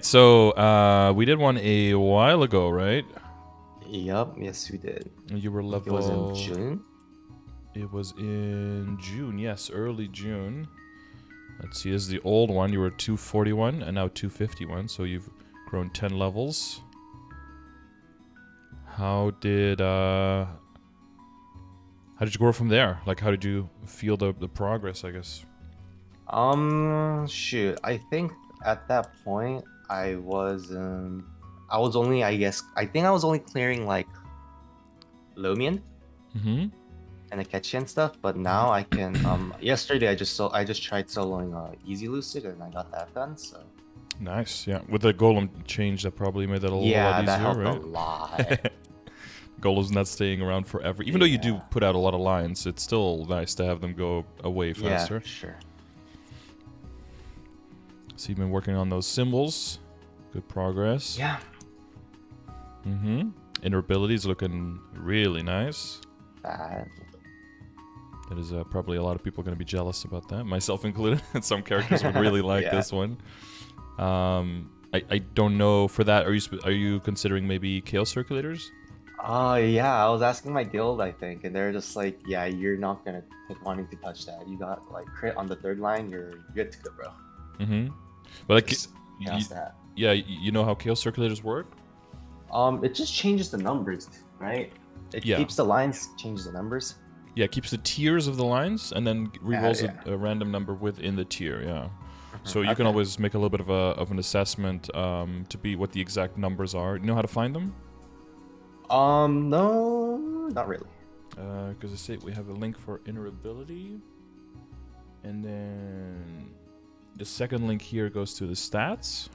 So we did one a while ago, right? Yup, yes we did. You were I think level... it was in June? It was in June, yes, early June. Let's see, this is the old one. You were 241 and now 251, so you've grown 10 levels. How did you grow from there? Like, how did you feel the progress, I guess? Shoot. I think at that point I was only, I think I was only clearing like Lomian Mm-hmm. and Akechi and stuff, but now I can yesterday I just tried soloing Easy Lucid and I got that done, so Nice, yeah. With the golem change, that probably made that a whole yeah, lot that easier, helped right? a lot. Golem's not staying around forever. Even though you do put out a lot of lines, it's still nice to have them go away faster. Yeah, sure. So you've been working on those symbols. Good progress. Yeah. Mm-hmm. Inner abilities looking really nice. That is probably a lot of people going to be jealous about that, myself included. Some characters would really like this one. I don't know for that. Are you considering maybe Chaos Circulators? Yeah, I was asking my guild, I think, and they're just like, yeah, you're not gonna wanting to touch that. You got like crit on the third line, you're good to go, bro. Mm-hmm. But like, that. Yeah, you know how Chaos Circulators work? It just changes the numbers, right? It keeps the lines, changes the numbers. Yeah, it keeps the tiers of the lines and then rerolls a random number within the tier. Yeah. So you can always make a little bit of an assessment to be what the exact numbers are. You know how to find them? No, not really. Because I say we have a link for inner ability, and then the second link here goes to the stats,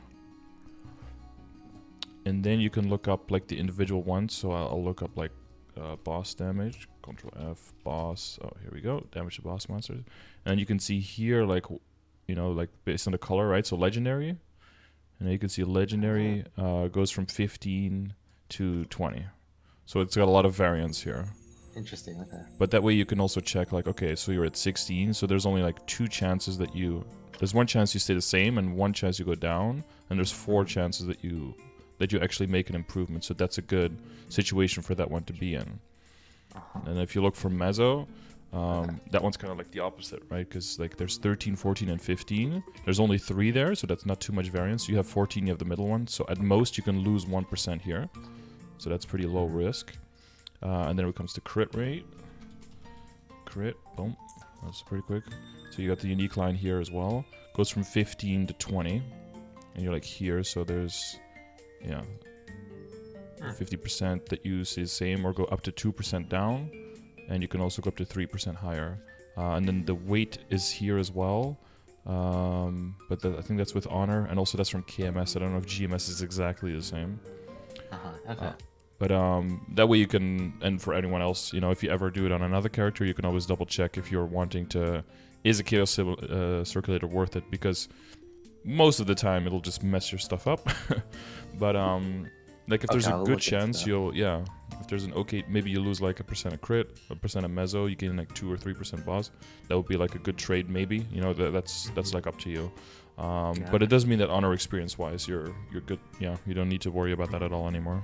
and then you can look up like the individual ones. So I'll look up like boss damage. Control F, boss. Oh, here we go. Damage to boss monsters, and you can see here like, you know, like based on the color, right? So legendary, and you can see legendary goes from 15 to 20. So it's got a lot of variance here. Interesting, okay. But that way you can also check like, okay, so you're at 16, so there's only like 2 chances that there's 1 chance you stay the same and 1 chance you go down, and there's 4 chances that you actually make an improvement. So that's a good situation for that one to be in. And if you look for Mezzo, that one's kind of like the opposite, right? Because like there's 13, 14, and 15. There's only 3 there, so that's not too much variance. You have 14, you have the middle one. So at most you can lose 1% here. So that's pretty low risk. And then it comes to crit rate. Crit, boom. That's pretty quick. So you got the unique line here as well. Goes from 15 to 20. And you're like here, so there's, 50% that you see the same, or go up to 2% down. And you can also go up to 3% higher. And then the weight is here as well. But I think that's with honor, and also that's from KMS. I don't know if GMS is exactly the same. Okay. But that way you can, and for anyone else, you know, if you ever do it on another character, you can always double check if you're wanting to, is a Chaos Circulator worth it? Because most of the time it'll just mess your stuff up. But like if there's a good chance if there's an maybe you lose like 1% of crit, 1% of mezzo, you gain like 2 or 3% boss. That would be like a good trade maybe. You know, that's like up to you. But it does mean that honor experience wise you're good. Yeah, you don't need to worry about that at all anymore.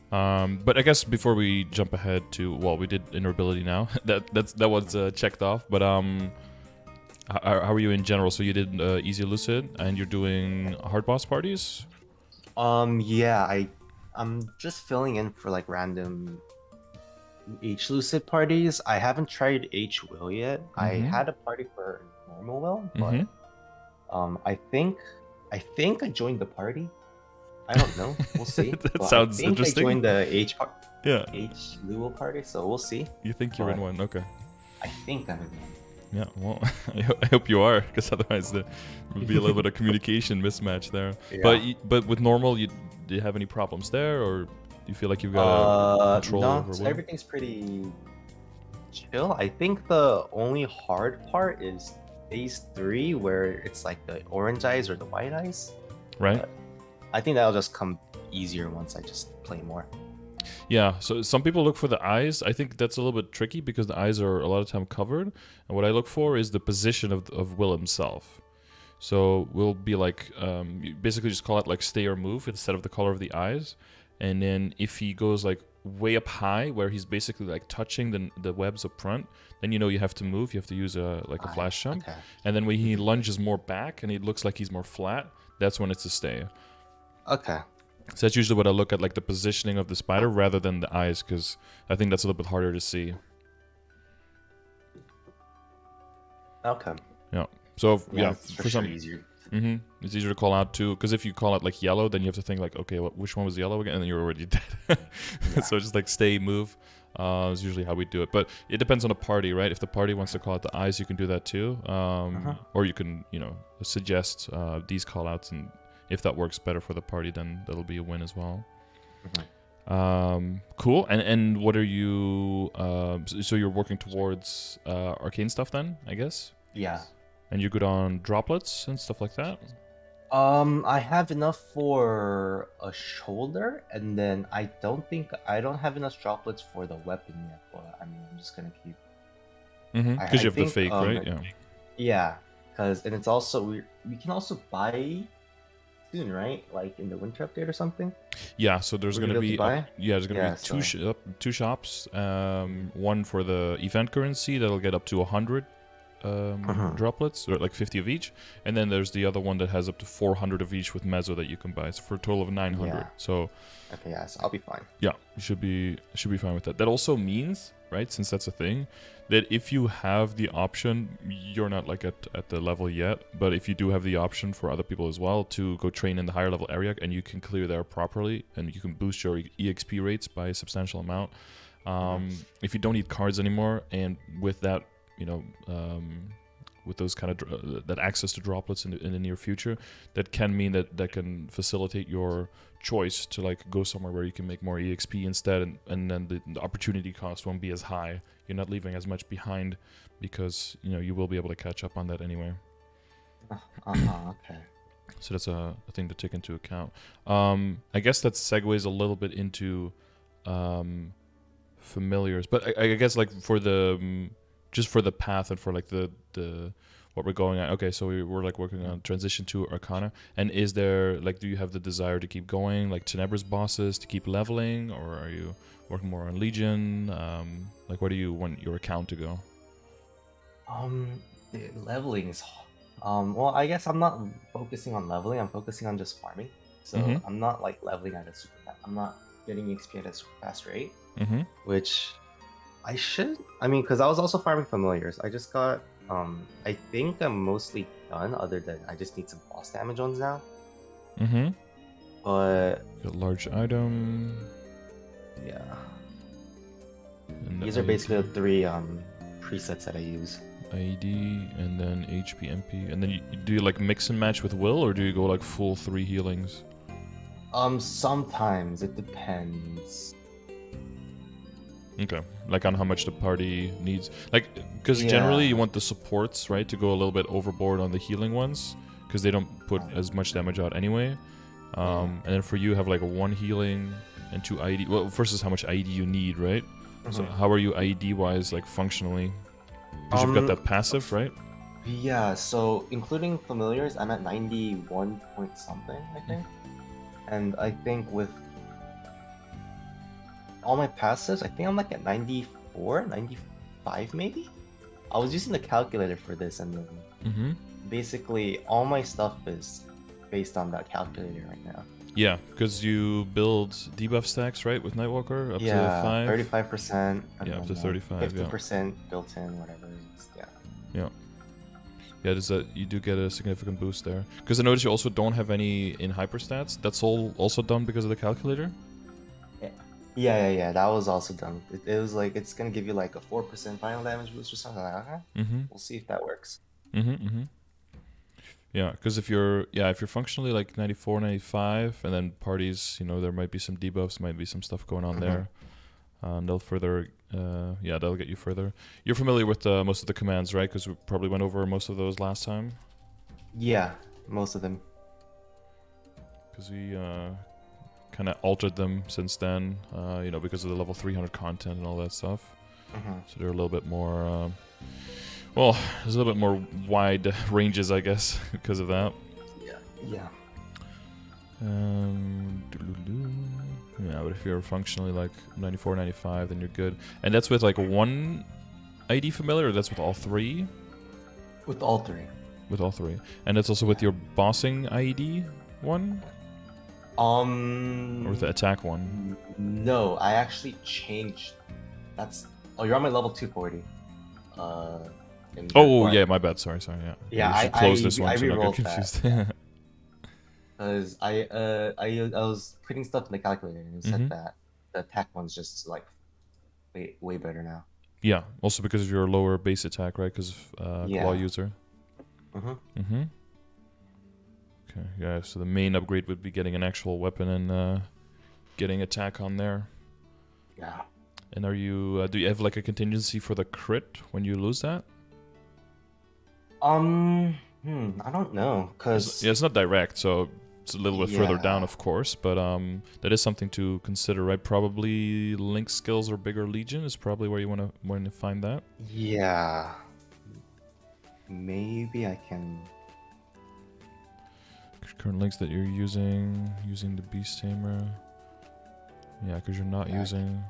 But I guess before we jump ahead to, well, we did inner ability now. that was checked off. But how are you in general? So you did Easy Lucid, and you're doing hard boss parties? Yeah, I'm just filling in for like random H Lucid parties. I haven't tried H Will yet. I had a party for normal Will, but I think I joined the party. I don't know. We'll see. That sounds interesting. I joined the H Luo party, so we'll see. You think you're in one? Okay. I think I'm in one. Yeah, well, I hope you are, because otherwise there would be a little bit of communication mismatch there. Yeah. But with normal, do you have any problems there, or do you feel like you've got control over so everything's pretty chill. I think the only hard part is phase 3, where it's like the orange eyes or the white eyes. Right. But I think that'll just come easier once I just play more. Yeah, so some people look for the eyes. I think that's a little bit tricky because the eyes are a lot of time covered. And what I look for is the position of Will himself. So we'll be like, you basically just call it like stay or move instead of the color of the eyes. And then if he goes like way up high, where he's basically like touching the webs up front, then you have to move. You have to use a flash jump. Okay. And then when he lunges more back and it looks like he's more flat, that's when it's a stay. Okay. So that's usually what I look at, like the positioning of the spider rather than the eyes, because I think that's a little bit harder to see. Okay. Yeah. So it's for some easier. it's easier to call out too, because if you call it like yellow, then you have to think like, okay, which one was yellow again, and then you're already dead. So just like stay, move, is usually how we do it. But it depends on the party, right? If the party wants to call out the eyes, you can do that too, or you can suggest these call outs, and if that works better for the party, then that'll be a win as well. Cool. And what are you? So you're working towards arcane stuff then, I guess. Yeah. And you're good on droplets and stuff like that? I have enough for a shoulder, and then I don't have enough droplets for the weapon yet, but I mean, I'm just gonna keep... Because you have the fake, right? Yeah. Yeah, and it's also... we can also buy soon, right? Like in the winter update or something? Yeah, so there's going to be... there's going to be two shops. One for the event currency that'll get up to 100 droplets, or like 50 of each, and then there's the other one that has up to 400 of each with mezzo that you can buy, so for a total of 900. Yeah. So okay, yeah, so I'll be fine. Yeah, you should be fine with that. That also means, right, since that's a thing, that if you have the option, you're not like at the level yet, but if you do have the option for other people as well to go train in the higher level area, and you can clear there properly, and you can boost your EXP rates by a substantial amount. If you don't need cards anymore, and with that, with those kind of that access to droplets in the near future, that can mean that can facilitate your choice to like go somewhere where you can make more EXP instead, and then the opportunity cost won't be as high. You're not leaving as much behind because you will be able to catch up on that anyway. Okay. So that's a thing to take into account. I guess that segues a little bit into familiars, but I guess like for the just for the path and for like the what we're going at. Okay, so we're like working on transition to Arcana, and is there like, do you have the desire to keep going like Tenebra's bosses to keep leveling, or are you working more on Legion? Like where do you want your account to go? The leveling is well, I guess I'm not focusing on leveling, I'm focusing on just farming. So I'm not like leveling at a super fast, I'm not getting XP at a super fast rate, which I should. I mean, because I was also farming familiars. I just got, I think I'm mostly done, other than I just need some boss damage ones now. But... Got large item. Yeah. And these are basically the three presets that I use. IED, and then HP, MP. And then do you like mix and match with Will, or do you go like full 3 healings? Sometimes. It depends. Okay, like on how much the party needs, like, because generally you want the supports, right, to go a little bit overboard on the healing ones, because they don't put as much damage out anyway. And then for you have like a 1 healing and 2 IED, well, versus how much IED you need, right? So how are you IED wise, like functionally? Because you've got that passive, right? Yeah, so including familiars, I'm at 91 point something, I think. And I think with all my passives, I think I'm like at 94, 95 maybe? I was using the calculator for this, and then basically all my stuff is based on that calculator right now. Yeah, because you build debuff stacks, right, with Nightwalker up to 5? 35%. Yeah, up to 35. 50% built in, whatever it is. Yeah. Yeah, you do get a significant boost there. Because I noticed you also don't have any in hyperstats. That's all also done because of the calculator? Yeah. That was also done. It was like, it's gonna give you like a 4% final damage boost or something like that. We'll see if that works. Yeah, because if you're functionally like 94, 95, and then parties, there might be some debuffs, might be some stuff going on there, and they'll further, that'll get you further. You're familiar with most of the commands, right? Because we probably went over most of those last time. Yeah, most of them. Because we kind of altered them since then, because of the level 300 content and all that stuff. So they're a little bit more Well, there's a little bit more wide ranges, I guess, because of that. Yeah. Yeah. Yeah, but if you're functionally like 94, 95, then you're good. And that's with like one ID familiar, or that's with all three? With all three. With all three. And that's also with your bossing ID one? Or with the attack one? No, I actually changed. That's. Oh, you're on my level 240. Oh, yeah, my bad. Sorry, yeah. Yeah, We should close this I one so not get rerolled confused. that. Because I was putting stuff in the calculator and it said that the attack one's just like way better now. Yeah, also because of your lower base attack, right? Because claw user. Okay, yeah, so the main upgrade would be getting an actual weapon and getting attack on there. Yeah. And are you, do you have like a contingency for the crit when you lose that? I don't know, because... Yeah, it's not direct, so it's a little bit further down, of course, but that is something to consider, right? Probably link skills or bigger legion is probably where you want to find that. Yeah. Maybe I can... Current links that you're using the Beast Tamer. Yeah, because you're not using...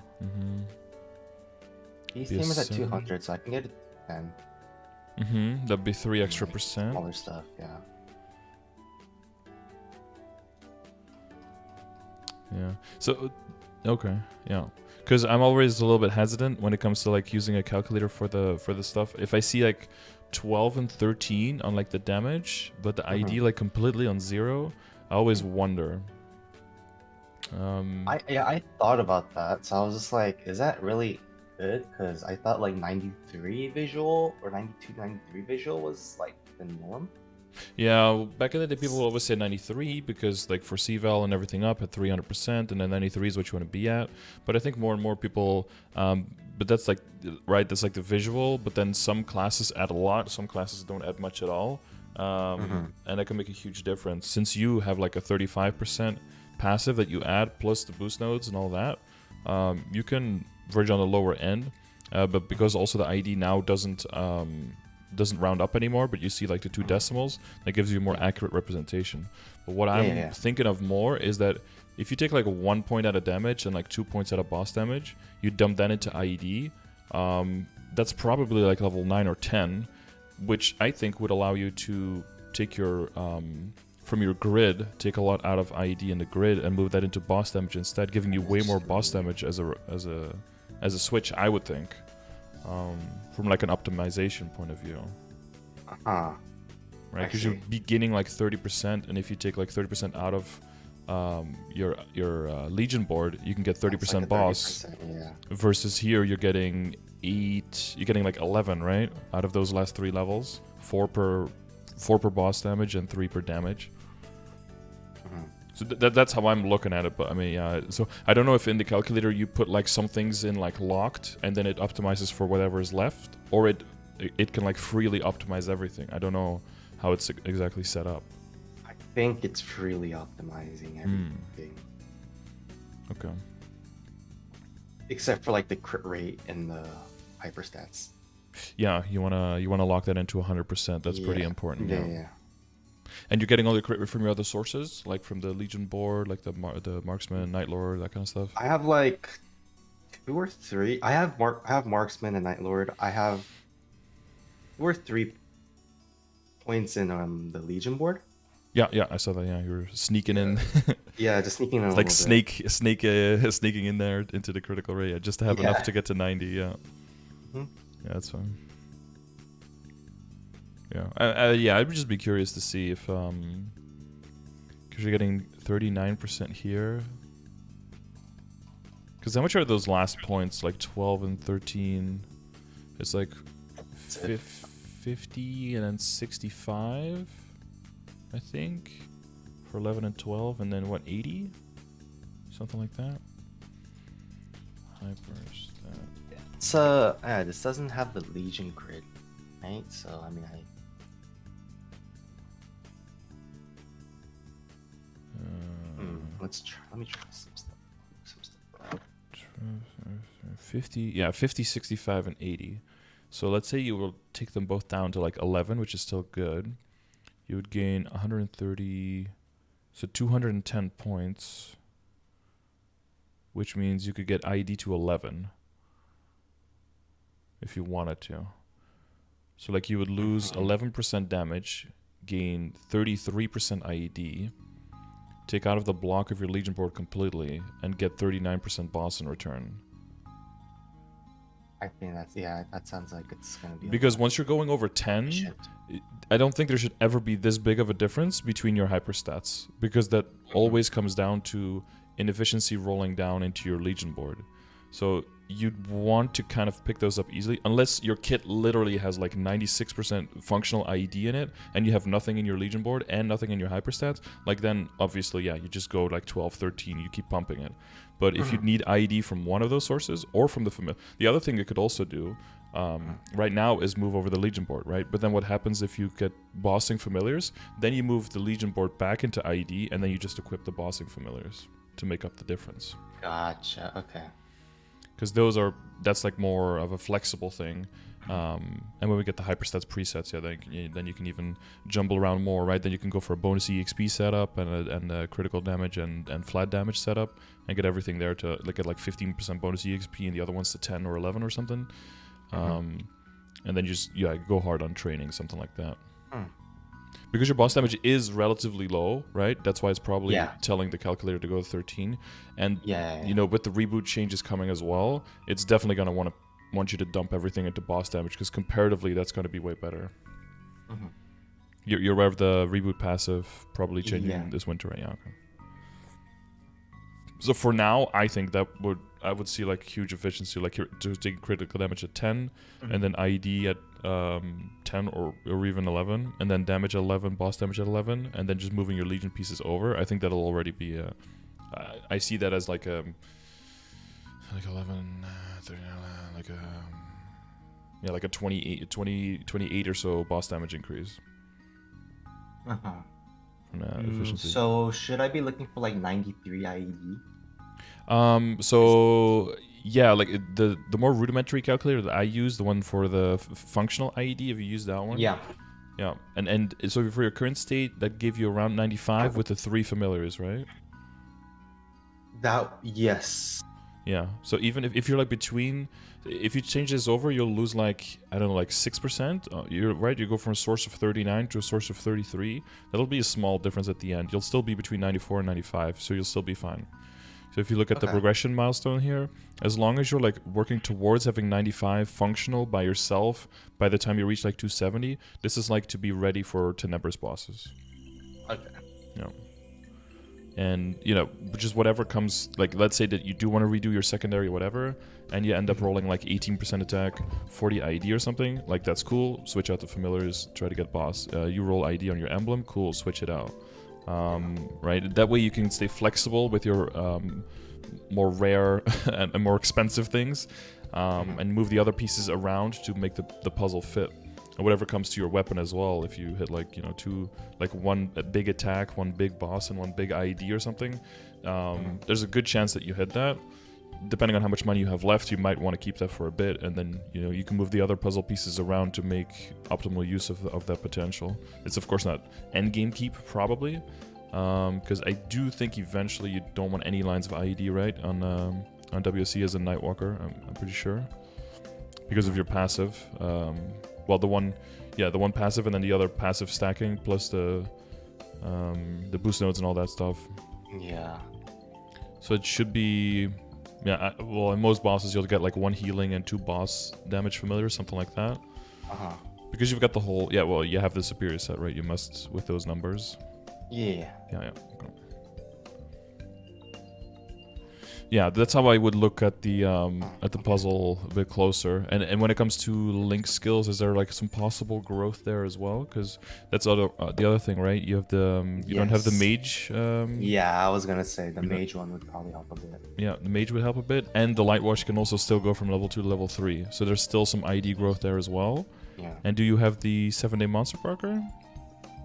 Beast Tamer's at 200, so I can get it to 10. That'd be 3 extra percent. Smaller stuff, yeah. Yeah. So, okay, yeah. Because I'm always a little bit hesitant when it comes to like using a calculator for the stuff. If I see like 12 and 13 on like the damage, but the ID like completely on 0, I always wonder. I thought about that, so I was just like, is that really good? Because I thought like 93 visual or 92, 93 visual was like the norm. Yeah, back in the day, people would always say 93 because, like, for C-Val and everything up at 300%, and then 93 is what you want to be at. But I think more and more people, but that's like, right, that's like the visual, but then some classes add a lot, some classes don't add much at all. And that can make a huge difference. Since you have like a 35% passive that you add, plus the boost nodes and all that, you can verge on the lower end. But because also the ID now doesn't round up anymore, but you see like the 2 decimals, that gives you a more accurate representation. But what I'm thinking of more is that if you take like 1 point out of damage and like 2 points out of boss damage, you dump that into IED, that's probably like level 9 or 10, which I think would allow you to take your from your grid, take a lot out of IED in the grid and move that into boss damage instead, giving you way more boss damage as a switch, I would think. From like an optimization point of view. Right, because you're beginning like 30%, and if you take like 30% out of your Legion board, you can get 30% like boss. Versus here, you're getting 8, you're getting like 11, right? Out of those last 3 levels, 4 per boss damage and 3 per damage. So that's how I'm looking at it, but I mean, yeah. So I don't know if in the calculator you put like some things in like locked, and then it optimizes for whatever is left, or it can like freely optimize everything. I don't know how it's exactly set up. I think it's freely optimizing everything. Okay. Except for like the crit rate and the hyper stats. Yeah, you wanna lock that into 100%. That's pretty important. Yeah. And you're getting all your crit from your other sources, like from the Legion board, like the Marksman, Nightlord, that kind of stuff? I have like 2 or 3. I have Marksman and Nightlord. I have 2 or 3 points in the Legion board. Yeah, I saw that. Yeah, you were sneaking in. Yeah, just sneaking in. It's like sneaking in there into the critical rate, just to have enough to get to 90. Yeah. Yeah, that's fine. Yeah, I would just be curious to see if, because you're getting 39% here. Because how much are those last points? Like 12 and 13. It's like 50 and then 65, I think, for 11 and 12, and then what, 80? Something like that. Hyperstat. So this doesn't have the Legion grid, right? So I mean, let me try some stuff. 50, 65, and 80. So let's say you will take them both down to like 11, which is still good. You would gain 130, so 210 points, which means you could get IED to 11 if you wanted to. So like you would lose 11% damage, gain 33% IED, take out of the block of your Legion board completely, and get 39% boss in return. I think that sounds like it's gonna be. Because once you're going over 10, I don't think there should ever be this big of a difference between your hyperstats, because that always comes down to inefficiency rolling down into your Legion board. So you'd want to kind of pick those up easily, unless your kit literally has like 96% functional IED in it, and you have nothing in your Legion board and nothing in your hyperstats. Like then, obviously, yeah, you just go like 12, 13, you keep pumping it. But if you need IED from one of those sources or from the familiar, the other thing you could also do right now is move over the Legion board, right? But then what happens if you get bossing familiars? Then you move the Legion board back into IED, and then you just equip the bossing familiars to make up the difference. Gotcha. Okay. Because that's like more of a flexible thing. And when we get the hyperstats presets, yeah, then you can even jumble around more, right? Then you can go for a bonus EXP setup and a critical damage and flat damage setup, and get everything there to get like 15% bonus EXP, and the other ones to 10 or 11 or something. And then just go hard on training, something like that. Because your boss damage is relatively low, right? That's why it's probably telling the calculator to go to 13. And you know, with the reboot changes coming as well, it's definitely going to want you to dump everything into boss damage, because comparatively that's going to be way better. You're aware of the reboot passive probably changing this winter, right? Yeah. Okay. So for now, I think I would see like huge efficiency, like you're just taking critical damage at 10, and then IED at 10 or even 11, and then damage at 11, boss damage at 11, and then just moving your Legion pieces over. I think that'll already be I see that as like 11, 30, like a 28 or so boss damage increase. Efficiency. So should I be looking for like 93 IED? So yeah, like the more rudimentary calculator that I use, the one for the functional IED, if you use that one. Yeah, and so for your current state, that gave you around 95 with the 3 familiars, right? Yes. Yeah. So even if you're like between, if you change this over, you'll lose like, I don't know, like 6%. You're right. You go from a source of 39 to a source of 33. That'll be a small difference at the end. You'll still be between 94 and 95, so you'll still be fine. So if you look at the progression milestone here, as long as you're like working towards having 95 functional by yourself by the time you reach like 270, this is like to be ready for Tenebra's bosses. Okay. Yeah. And, you know, just whatever comes, like, let's say that you do want to redo your secondary or whatever, and you end up rolling like 18% attack, 40 IED or something, like, that's cool. Switch out the familiars, try to get boss. You roll IED on your emblem, cool, switch it out. Right? That way you can stay flexible with your more rare and more expensive things, and move the other pieces around to make the puzzle fit. And whatever comes to your weapon as well, if you hit like, you know, one big attack, one big boss, and one big IED or something, there's a good chance that you hit that. Depending on how much money you have left, you might want to keep that for a bit, and then, you know, you can move the other puzzle pieces around to make optimal use of that potential. It's of course not endgame keep, probably, because I do think eventually you don't want any lines of IED, right, on WC as a Nightwalker. I'm pretty sure, because of your passive. Well, the one passive, and then the other passive stacking, plus the boost nodes and all that stuff. Yeah. So it should be, well, in most bosses you'll get like 1 healing and 2 boss damage familiars, something like that. Because you've got the whole, well, you have the superior set, right? You must with those numbers. Yeah. Yeah. Okay. Yeah, that's how I would look at the puzzle a bit closer. And when it comes to Link skills, is there like some possible growth there as well? Because that's the other thing, right? You have the you don't have the mage. Yeah, I was gonna say the mage one would probably help a bit. Yeah, the mage would help a bit, and the light wash can also still go from level 2 to level 3. So there's still some ID growth there as well. Yeah. And do you have the 7-day monster marker?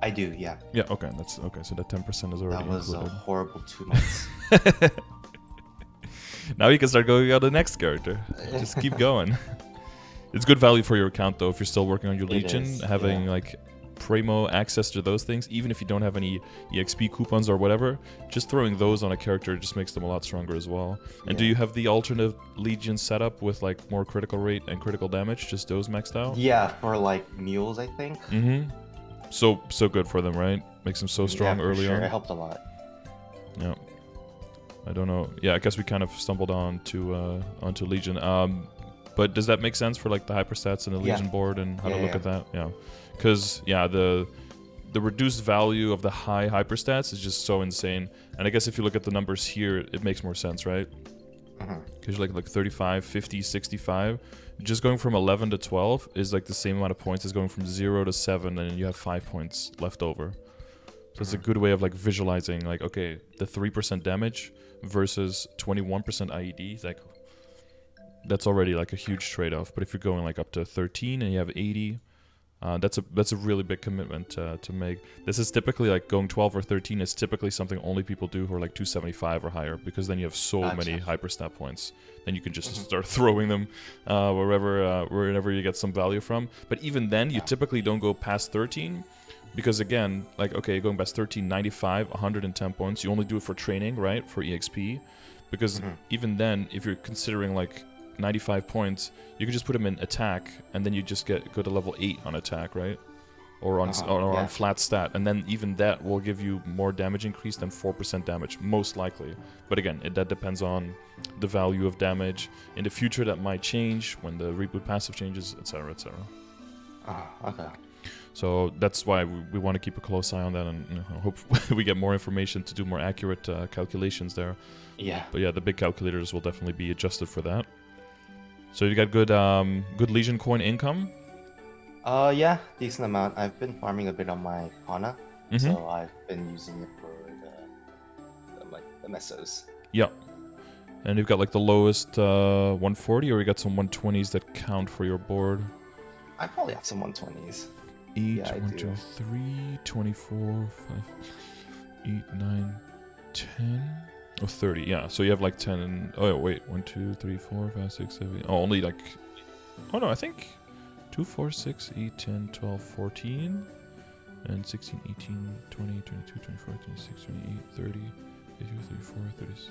I do. Yeah. Yeah. Okay. That's okay. So that 10% is already That was included. a horrible 2 months. Now you can start going on the next character. Just keep going. It's good value for your account though if you're still working on your Legion, is, having yeah. like Primo access to those things, even if you don't have any EXP coupons or whatever, just throwing those on a character just makes them a lot stronger as well. And do you have the alternate Legion setup with like more critical rate and critical damage, just those maxed out? Yeah, for like mules, I think. So good for them, right? Makes them so strong early on. It helped a lot. Yeah. I don't know. Yeah, I guess we kind of stumbled onto Legion. But does that make sense for like the hyperstats and the Legion board and how to look at that? Yeah. Because the reduced value of the high hyperstats is just so insane. And I guess if you look at the numbers here, it makes more sense, right? Because you're like 35, 50, 65. Just going from 11 to 12 is like the same amount of points as going from 0 to 7, and you have 5 points left over. So it's a good way of like visualizing like, okay, the 3% damage versus 21% IED is like, that's already like a huge trade-off. But if you're going like up to 13 and you have 80, that's a really big commitment to make. This is typically like going 12 or 13 is typically something only people do who are like 275 or higher, because then you have so many hyperstat points. Then you can just start throwing them wherever you get some value from. But even then, you typically don't go past 13. Because again, like, okay, going past 13, 95, 110 points, you only do it for training, right? For EXP. Because even then, if you're considering like 95 points, you can just put them in attack, and then you just go to level 8 on attack, right? Or on flat stat. And then even that will give you more damage increase than 4% damage, most likely. But again, that depends on the value of damage. In the future, that might change when the reboot passive changes, etc., etc. Okay. So that's why we want to keep a close eye on that, and hope we get more information to do more accurate calculations there. Yeah. But yeah, the big calculators will definitely be adjusted for that. So you got good Legion coin income? Yeah, decent amount. I've been farming a bit on my Pana, so I've been using it for the mesos. Yeah. And you've got like the lowest 140, or you got some 120s that count for your board? I probably have some 120s. 8, 1, 2, 3, 24, 5, 8, 9, 10. Oh, 30, yeah. So you have like 10 and... Oh, wait. 1, 2, 3, 4, 5, 6, 7... Oh, only like... Oh, no, I think... 2, 4, 6, 8, 10, 12, 14... And 16, 18, 20, 22, 24, 26, 28, 30... 32, 34, 36,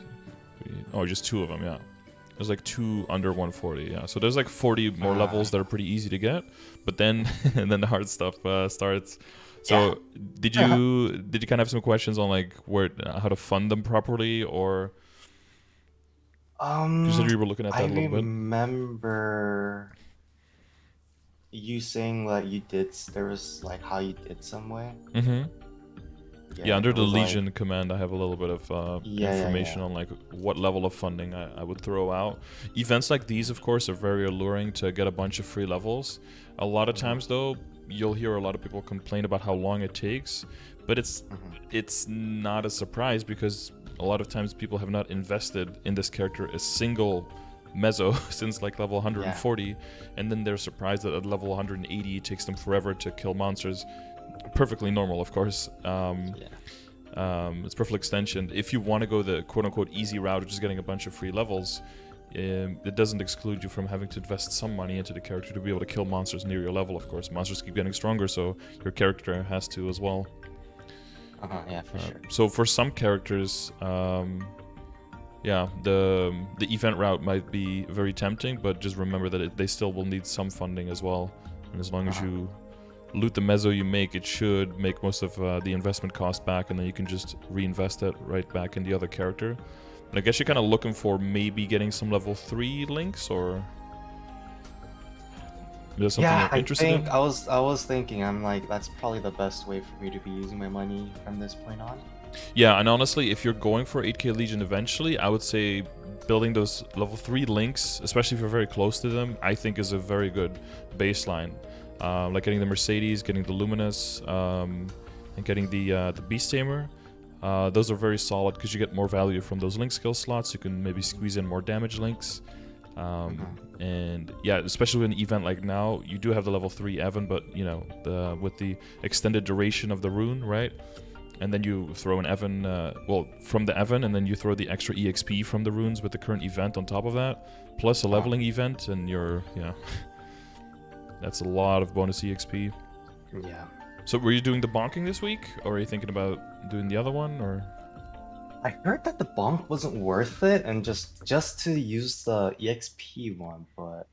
38... Oh, just 2 of them, yeah. There's like 2 under 140, yeah. So there's like 40 more levels that are pretty easy to get. But then... and then the hard stuff starts... So did you kind of have some questions on like how to fund them properly, or you said you were looking at that a little bit? I remember you saying that there was like how you did some way. Yeah, under the Legion command, I have a little bit of information on like what level of funding I would throw out. Events like these, of course, are very alluring to get a bunch of free levels. A lot of times, though, you'll hear a lot of people complain about how long it takes, but it's not a surprise, because a lot of times people have not invested in this character a single meso since like level 140, and then they're surprised that at level 180 it takes them forever to kill monsters. Perfectly normal, of course. It's perfect extension. If you want to go the quote-unquote easy route of just getting a bunch of free levels, it doesn't exclude you from having to invest some money into the character to be able to kill monsters near your level, of course. Monsters keep getting stronger, so your character has to as well. Yeah, for sure. So for some characters, the event route might be very tempting, but just remember that they still will need some funding as well. And as long as you loot the meso you make, it should make most of the investment cost back, and then you can just reinvest it right back in the other character. And I guess you're kind of looking for maybe getting some level 3 links, or is that something you're interested in? I was thinking, I'm like, that's probably the best way for me to be using my money from this point on. Yeah, and honestly, if you're going for 8k Legion eventually, I would say building those level 3 links, especially if you're very close to them, I think is a very good baseline. Like getting the Mercedes, getting the Luminous, and getting the Beast Tamer. Those are very solid because you get more value from those link skill slots. You can maybe squeeze in more damage links. And yeah, especially with an event like now, you do have the level 3 Evan, but you know, with the extended duration of the rune, right? And then you throw an Evan, from the Evan, and then you throw the extra EXP from the runes with the current event on top of that, plus a leveling event, and you're, That's a lot of bonus EXP. Yeah. So were you doing the bonking this week, or are you thinking about doing the other one, or? I heard that the bonk wasn't worth it, and just to use the EXP one, but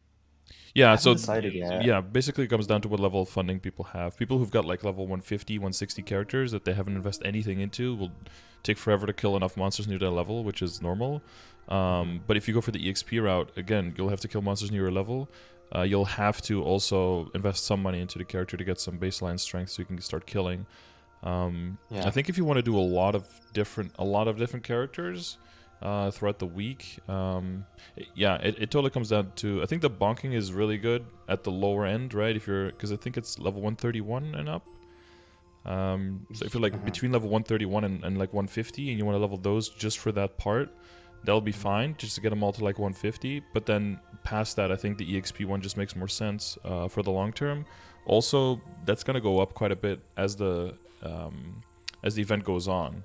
Yeah, I haven't so decided yet. yeah, basically it comes down to what level of funding people have. People who've got like level 150, 160 characters that they haven't invested anything into will take forever to kill enough monsters near that level, which is normal. But if you go for the EXP route, again, you'll have to kill monsters near your level. You'll have to also invest some money into the character to get some baseline strength so you can start killing. I think if you want to do a lot of different characters throughout the week, it totally comes down to, I think the bonking is really good at the lower end, right? Because I think it's level 131 and up. So if you're like between level 131 and like 150 and you want to level those just for that part, that'll be fine, just to get them all to like 150. But then past that, I think the EXP one just makes more sense for the long term. Also, that's going to go up quite a bit as the event goes on.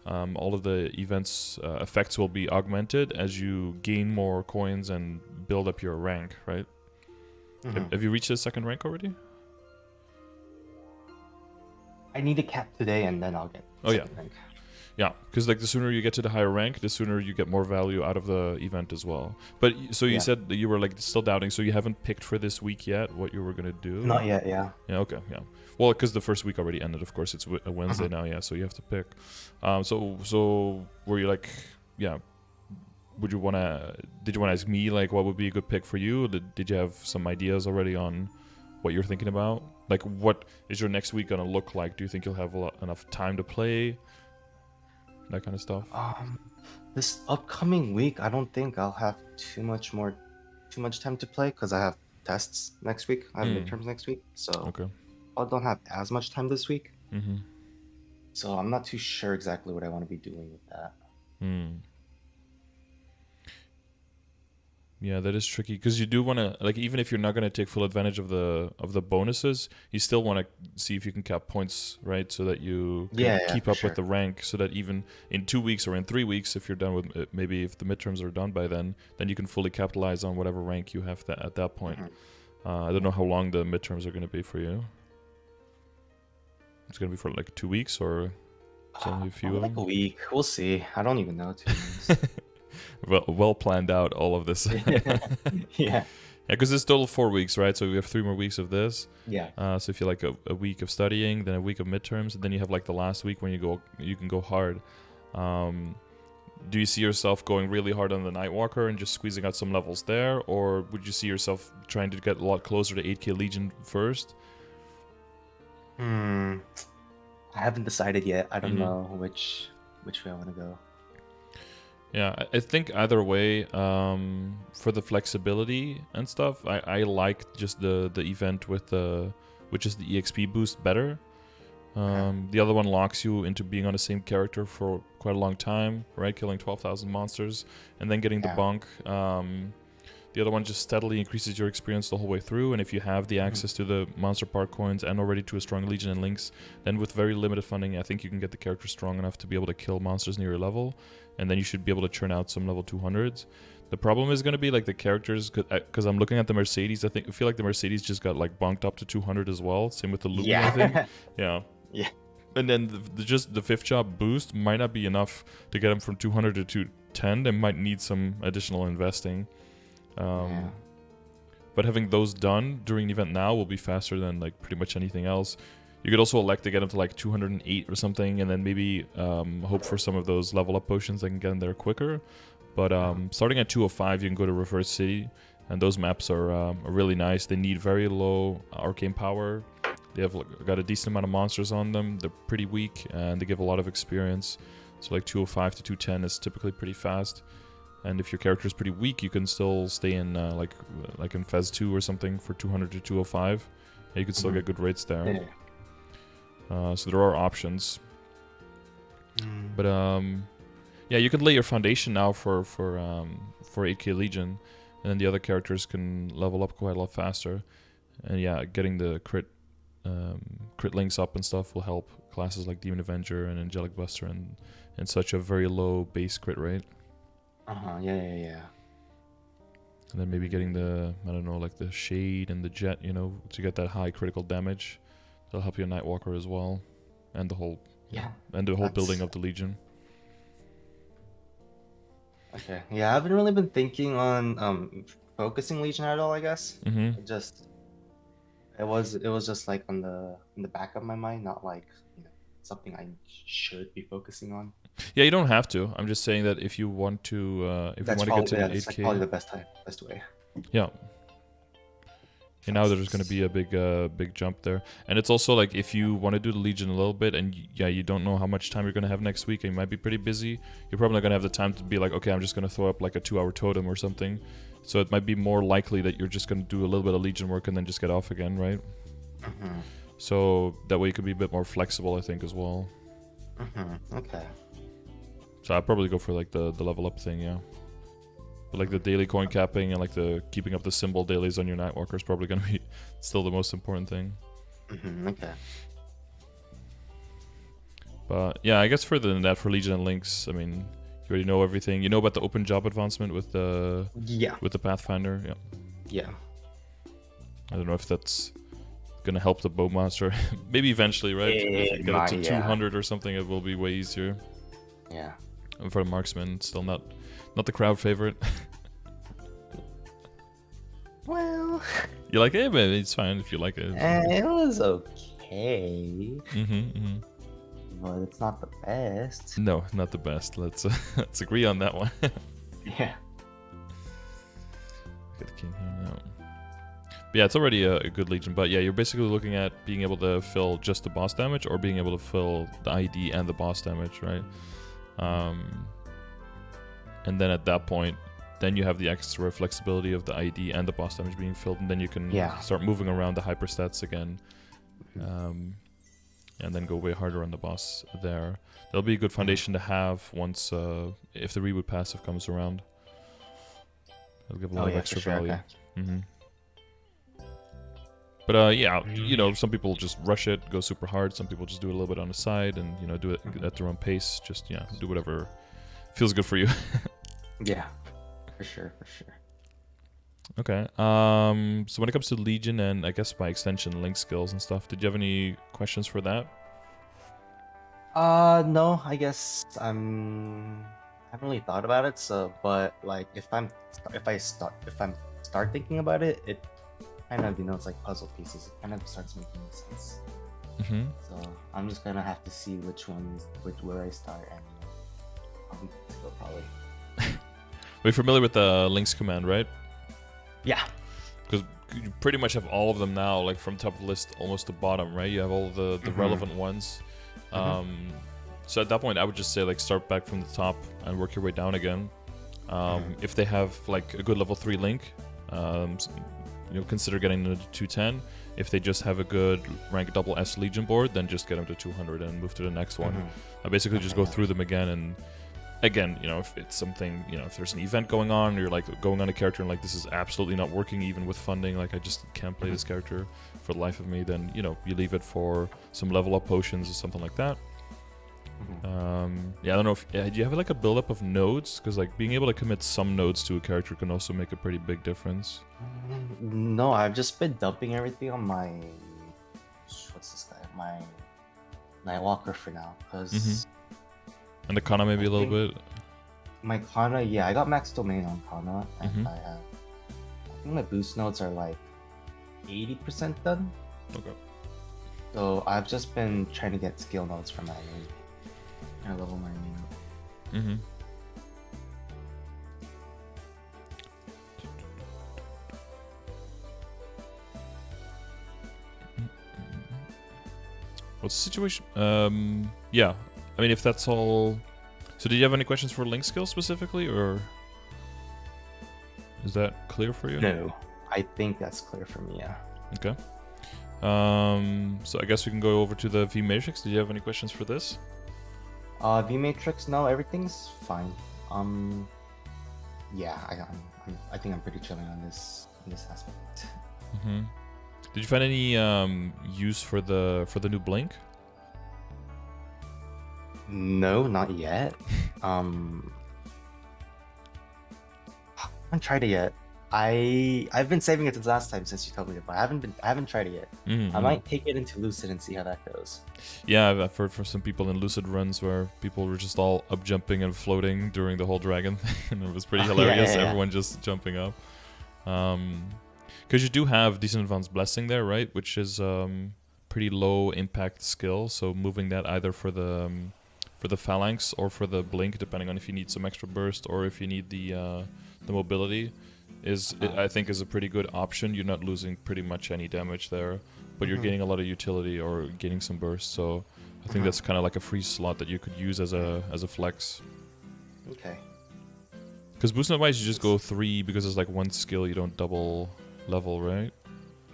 All of the events effects will be augmented as you gain more coins and build up your rank, right? Have you reached the second rank already? I need a cap today, and then I'll get second rank. Yeah, because like the sooner you get to the higher rank, the sooner you get more value out of the event as well. But so you said that you were like still doubting, so you haven't picked for this week yet what you were gonna do? Not yet, yeah. Yeah, okay, yeah. Well, because the first week already ended, of course. It's a Wednesday now, yeah. So you have to pick. So were you like, yeah? Did you wanna ask me like what would be a good pick for you? Did you have some ideas already on what you're thinking about? Like, what is your next week gonna look like? Do you think you'll have enough time to play? That kind of stuff. This upcoming week, I don't think I'll have too much time to play because I have tests next week. I have midterms next week, so I don't have as much time this week. So I'm not too sure exactly what I want to be doing with that. Yeah, that is tricky because you do want to, like, even if you're not going to take full advantage of the bonuses, you still want to see if you can cap points, right? So that you can keep up with the rank, so that even in 2 weeks or in 3 weeks, if you're done with maybe if the midterms are done by then you can fully capitalize on whatever rank you have at that point. I don't know how long the midterms are going to be for you. It's going to be for like 2 weeks or only a few of them? Like a week. We'll see. I don't even know. well planned out, all of this. Yeah, because it's total 4 weeks, right? So we have 3 more weeks of this. Yeah. So if you like a week of studying, then a week of midterms, and then you have like the last week when you can go hard. Do you see yourself going really hard on the Nightwalker and just squeezing out some levels there, or would you see yourself trying to get a lot closer to 8K Legion first? I haven't decided yet. I don't know which way I want to go. Yeah, I think either way, for the flexibility and stuff, I like just the event with which is the EXP boost better. The other one locks you into being on the same character for quite a long time, right? Killing 12,000 monsters and then getting the bonk. The other one just steadily increases your experience the whole way through, and if you have the access to the monster part coins and already to a strong Legion and Links, then with very limited funding, I think you can get the character strong enough to be able to kill monsters near your level, and then you should be able to churn out some level 200s. The problem is going to be like the characters, because I'm looking at the Mercedes. I feel like the Mercedes just got like bunked up to 200 as well. Same with the Lumi, I think. Yeah. And then just the 5th job boost might not be enough to get them from 200 to 210. They might need some additional investing. But having those done during the event now will be faster than like pretty much anything else. You could also elect to get them to like 208 or something, and then maybe hope for some of those level up potions that can get them there quicker. But starting at 205, you can go to Reverse City, and those maps are really nice. They need very low arcane power. They have got a decent amount of monsters on them. They're pretty weak, and they give a lot of experience. So like 205 to 210 is typically pretty fast. And if your character is pretty weak, you can still stay in like in Fez 2 or something for 200 to 205. And you can still get good rates there. So there are options. But yeah, you can lay your foundation now for 8K Legion, and then the other characters can level up quite a lot faster. And yeah, getting the crit links up and stuff will help classes like Demon Avenger and Angelic Buster and such a very low base crit rate. Yeah. And then maybe getting the, I don't know, like the shade and the jet, you know, to get that high critical damage. That'll help your Nightwalker as well. And the whole building of the Legion. Okay. Yeah, I haven't really been thinking on focusing Legion at all, I guess. Mm-hmm. It was just like in the back of my mind, not like, you know, something I should be focusing on. Yeah, you don't have to. I'm just saying that if you want to, if That's you want to get to the 8K, that's probably the best way. Yeah. And now there's going to be a big jump there. And it's also like if you want to do the Legion a little bit and you don't know how much time you're going to have next week and you might be pretty busy, you're probably not going to have the time to be like, okay, I'm just going to throw up like a 2-hour totem or something. So it might be more likely that you're just going to do a little bit of Legion work and then just get off again, right? Mm-hmm. So that way you could be a bit more flexible, I think, as well. Mm-hmm. Okay. So I'd probably go for like the level up thing, yeah. But like the daily coin capping and like the keeping up the symbol dailies on your Nightwalker is probably going to be still the most important thing. Mm-hmm. Okay. But yeah, I guess for for Legion and Lynx, I mean, you already know everything. You know about the open job advancement with the Pathfinder, yeah. Yeah. I don't know if that's gonna help the Bowmaster. Maybe eventually, right? If you get it to 200 or something, it will be way easier. Yeah. And for the marksman, still not the crowd favorite. Well, you like it, but it's fine if you like it. It was okay. Mm-hmm. But it's not the best. No, not the best. Let's agree on that one. Yeah. Get the king here now. But yeah, it's already a good Legion. But yeah, you're basically looking at being able to fill just the boss damage or being able to fill the ID and the boss damage, right? And then at that point, then you have the extra flexibility of the ID and the boss damage being filled, and then you can start moving around the hyperstats again. And then go way harder on the boss there. That'll be a good foundation to have once, if the reboot passive comes around. It'll give a lot of extra value. Okay. Mm-hmm. But yeah, you know, some people just rush it, go super hard. Some people just do it a little bit on the side and, you know, do it at their own pace. Just, yeah, do whatever feels good for you. Yeah, for sure. Okay. So when it comes to Legion and I guess by extension Link skills and stuff, did you have any questions for that? No. I guess I haven't really thought about it. So, but like if I'm start thinking about it, it kind of, you know, it's like puzzle pieces. It kind of starts making sense. Mm-hmm. So I'm just gonna have to see where I start, and I'll be good to go probably. Are you familiar with the Link's command, right? Yeah. Because you pretty much have all of them now, like from top of the list almost to bottom, right? You have all the relevant ones. So at that point, I would just say like start back from the top and work your way down again. If they have like a good level 3 Link, you know, consider getting them to 210. If they just have a good rank double S Legion board, then just get them to 200 and move to the next one. I basically just go through them again, and again, you know, if it's something, you know, if there's an event going on, or you're like going on a character and like this is absolutely not working even with funding, like I just can't play this character for the life of me, then, you know, you leave it for some level up potions or something like that. Yeah, I don't know if do you have like a build up of nodes, because like being able to commit some nodes to a character can also make a pretty big difference. No, I've just been dumping everything on my my Nightwalker for now, because and the Kana maybe a little bit. My Kana, yeah, I got max domain on Kana, and I think my boost nodes are like 80% done. Okay. So I've just been trying to get skill nodes from that. I level my up. What's the situation? Yeah, I mean, if that's all. So, did you have any questions for Link skills specifically, or is that clear for you? No, I think that's clear for me. Yeah. Okay. So I guess we can go over to the V Matrix. Did you have any questions for this? V Matrix, no, everything's fine. Yeah, I think I'm pretty chilling on this aspect. Did you find any use for the new Blink? No, not yet. I haven't tried it yet. I've been saving it since last time since you told me to buy. I haven't tried it yet. I might take it into Lucid and see how that goes. Yeah, I've heard from some people in Lucid runs where people were just all up jumping and floating during the whole dragon thing, and it was pretty hilarious. Everyone just jumping up. Because you do have decent advanced blessing there, right? Which is pretty low impact skill. So moving that either for the phalanx or for the blink, depending on if you need some extra burst or if you need the mobility, I think is a pretty good option. You're not losing pretty much any damage there, but you're gaining a lot of utility or gaining some burst. So I think that's kind of like a free slot that you could use as a flex. Okay. Because boostnet wise, you just go 3 because there's like one skill you don't double level, right?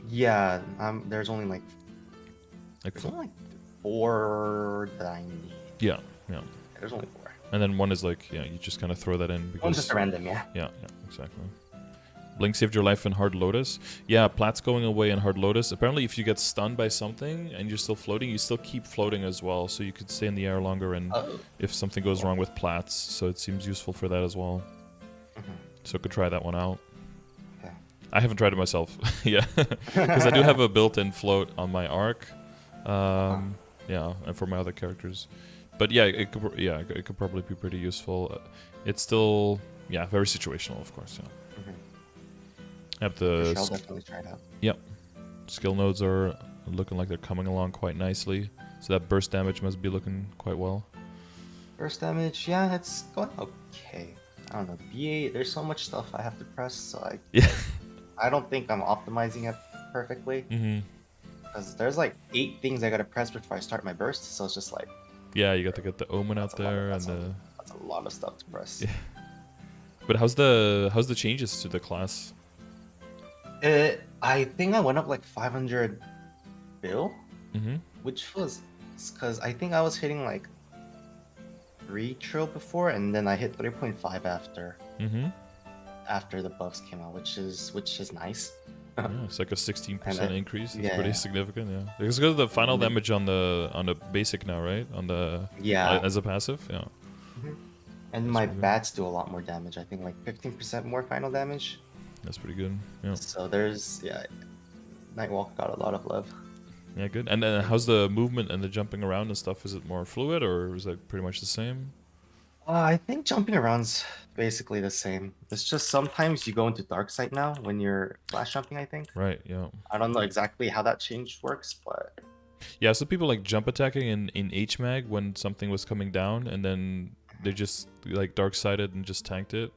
Yeah. There's only like 4 that I need. Yeah. There's only 4. And then one is like, you just kind of throw that in. Because, one's just a random, yeah. Yeah, exactly. Blink saved your life in Hard Lotus. Yeah, Plat's going away in Hard Lotus. Apparently, if you get stunned by something and you're still floating, you still keep floating as well. So you could stay in the air longer and if something goes wrong with Plats. So it seems useful for that as well. So I could try that one out. Okay. I haven't tried it myself. Yeah, because I do have a built-in float on my Arc. Yeah, and for my other characters. But yeah, it could probably be pretty useful. It's still, very situational, of course. Yeah. Have the I'll definitely try it out. Yep, skill nodes are looking like they're coming along quite nicely. So that burst damage must be looking quite well. Burst damage, yeah, it's going okay. I don't know, B8. There's so much stuff I have to press, so I don't think I'm optimizing it perfectly. Because there's like 8 things I gotta press before I start my burst, so it's just like. Yeah, you got to get the Omen out there, that's a lot of stuff to press. Yeah. But how's the changes to the class? I think I went up like 500 bill, Mm-hmm. which was because I think I was hitting like 3 trill before, and then I hit 3.5 after. Mm-hmm. After the buffs came out, which is nice. Yeah, it's like a 16% increase. It's yeah, pretty yeah. significant. Yeah, it's good. The final damage on the basic now, right? On the as a passive. Yeah. And my bats do a lot more damage. I think like 15% more final damage. That's pretty good. Yeah. So there's Nightwalker got a lot of love. Yeah, good. And then how's the movement and the jumping around and stuff? Is it more fluid or is that pretty much the same? I think jumping around's basically the same. It's just sometimes you go into dark sight now when you're flash jumping, I think. Right, yeah. I don't know exactly how that change works, but... Yeah, so people like jump attacking in HMAG when something was coming down, and then they just like dark-sided and just tanked it.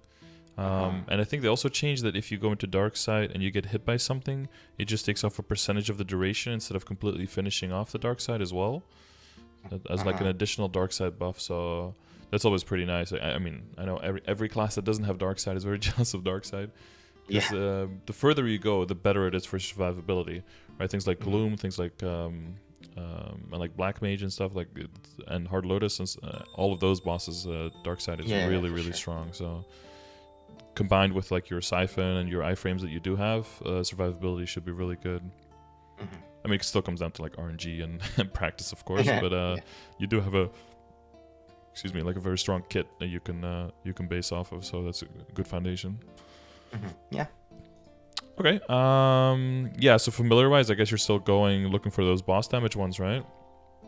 And I think they also changed that if you go into dark side and you get hit by something, it just takes off a percentage of the duration instead of completely finishing off the dark side as well. As like an additional dark side buff, so... That's always pretty nice. I mean, I know every class that doesn't have dark side is very jealous of dark side. Because the further you go, the better it is for survivability, right? Things like Gloom, things like and like Black Mage and stuff and Hard Lotus, and all of those bosses, dark side is really strong. So combined with like your Siphon and your iframes that you do have, survivability should be really good. I mean, it still comes down to like RNG and practice, of course, but you do have like a very strong kit that you can base off of, so that's a good foundation. Yeah. Okay. Yeah. So familiar wise, I guess you're still looking for those boss damage ones, right?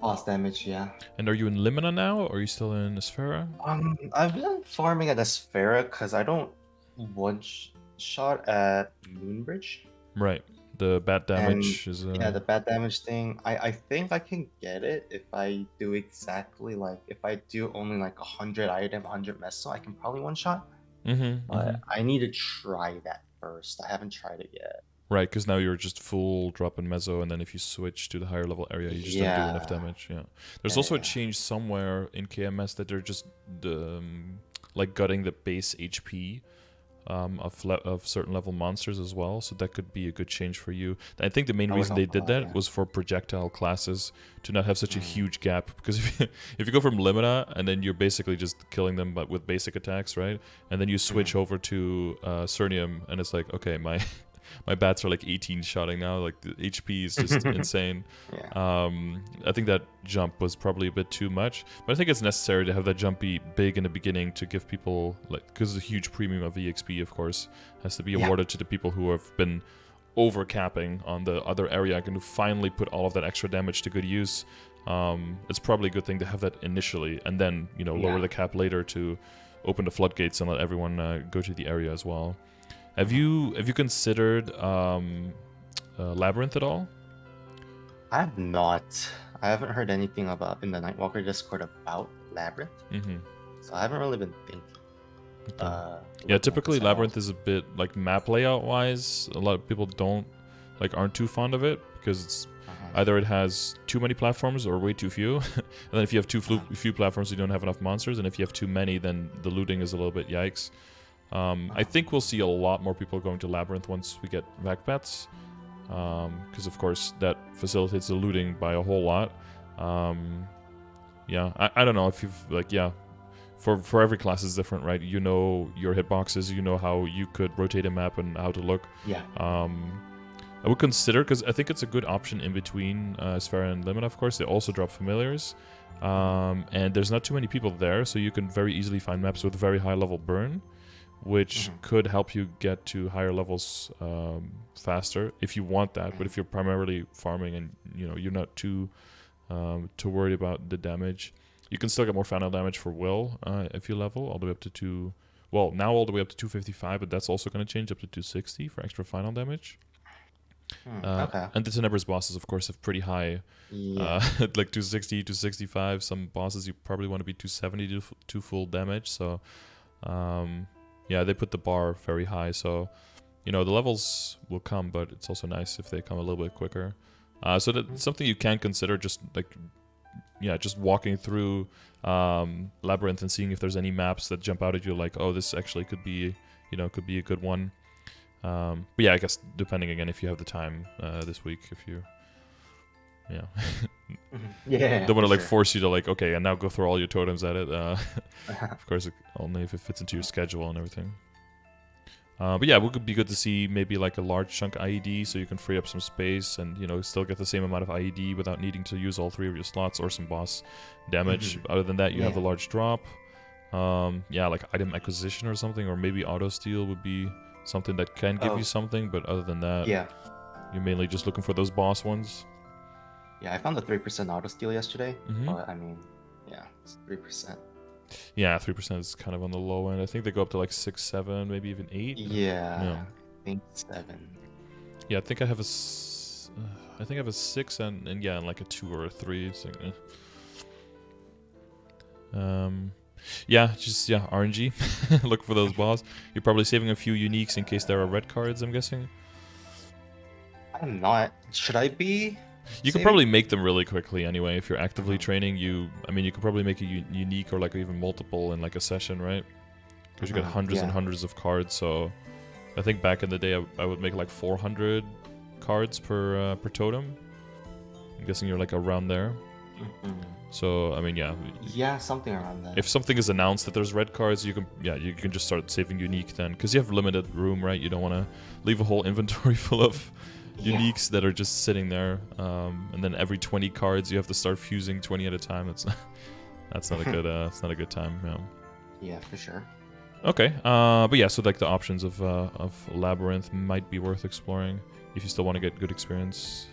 Boss damage, yeah. And are you in Limina now, or are you still in Asphera? I've been farming at Asphera because I don't one-shot at Moonbridge. Right. The bat damage is... Yeah, the bat damage thing. I think I can get it if I do exactly like... If I do only like 100 item, 100 meso, I can probably one-shot. But I need to try that first. I haven't tried it yet. Right, because now you're just full drop in meso, and then if you switch to the higher level area, you just don't do enough damage. Yeah. There's also a change somewhere in KMS that they're just like gutting the base HP of certain level monsters as well, so that could be a good change for you. I think the main reason they did that was for projectile classes to not have such a huge gap, because if you go from Limina and then you're basically just killing them but with basic attacks, right, and then you switch over to Cernium and it's like, okay, my bats are like 18 shotting now. Like the HP is just insane. Yeah. I think that jump was probably a bit too much, but I think it's necessary to have that jump be big in the beginning to give people, like, because a huge premium of EXP, of course, has to be awarded to the people who have been over capping on the other area and to finally put all of that extra damage to good use. It's probably a good thing to have that initially, and then lower the cap later to open the floodgates and let everyone go to the area as well. Have you considered Labyrinth at all? I have not. I haven't heard anything about in the Nightwalker Discord about Labyrinth. So I haven't really been thinking. Okay. Yeah, typically Labyrinth is a bit like map layout wise. A lot of people aren't too fond of it because it's either it has too many platforms or way too few. And then if you have too few platforms, you don't have enough monsters. And if you have too many, then the looting is a little bit yikes. I think we'll see a lot more people going to Labyrinth once we get Vacpats. Because of course that facilitates the looting by a whole lot. Yeah, I don't know if you've for every class is different, right? You know your hitboxes, you know how you could rotate a map and how to look. Yeah. I would consider, because I think it's a good option in between Sphera and Limit, of course. They also drop familiars. And there's not too many people there, so you can very easily find maps with very high level burn, which could help you get to higher levels faster if you want that. But if you're primarily farming and you're not too worried about the damage, you can still get more final damage for Will if you level all the way up to now all the way up to 255, but that's also going to change up to 260 for extra final damage. Okay. And the Tenebra's bosses, of course, have pretty high, like 260, 265. Some bosses you probably want to be 270 to full damage. So, yeah, they put the bar very high. So, the levels will come, but it's also nice if they come a little bit quicker. So that's something you can consider, just just walking through Labyrinth and seeing if there's any maps that jump out at you, like, oh, this actually could be a good one. But yeah, I guess depending again if you have the time this week, if you don't want to force you to okay, and now go through all your totems at it. Of course, only if it fits into your schedule and everything. But yeah, it would be good to see maybe a large chunk IED, so you can free up some space and still get the same amount of IED without needing to use all 3 of your slots or some boss damage. Other than that, you have the large drop. Yeah, like item acquisition or something, or maybe auto steal would be something that can give you something, but other than that, you're mainly just looking for those boss ones. Yeah, I found the 3% auto steal yesterday, but I mean, yeah, it's 3%. Yeah, 3% is kind of on the low end. I think they go up to 6, 7, maybe even 8. Yeah, I think 7. Yeah, I think I have a 6 and yeah, and a 2 or a 3. So, yeah, just RNG. Look for those boss. You're probably saving a few uniques in case there are red cards, I'm guessing. I'm not. Should I be? You could probably make them really quickly anyway if you're actively training. You could probably make a unique or even multiple in a session, right? Because you get hundreds and hundreds of cards. So I think back in the day I would make 400 cards per totem. I'm guessing you're around there. So I mean, yeah, something around that. If something is announced that there's red cards, you can just start saving unique then, because you have limited room, right? You don't want to leave a whole inventory full of uniques that are just sitting there, and then every 20 cards you have to start fusing 20 at a time. That's not a good it's not a good time. Yeah, for sure. Okay, but yeah, so the options of Labyrinth might be worth exploring if you still want to get good experience.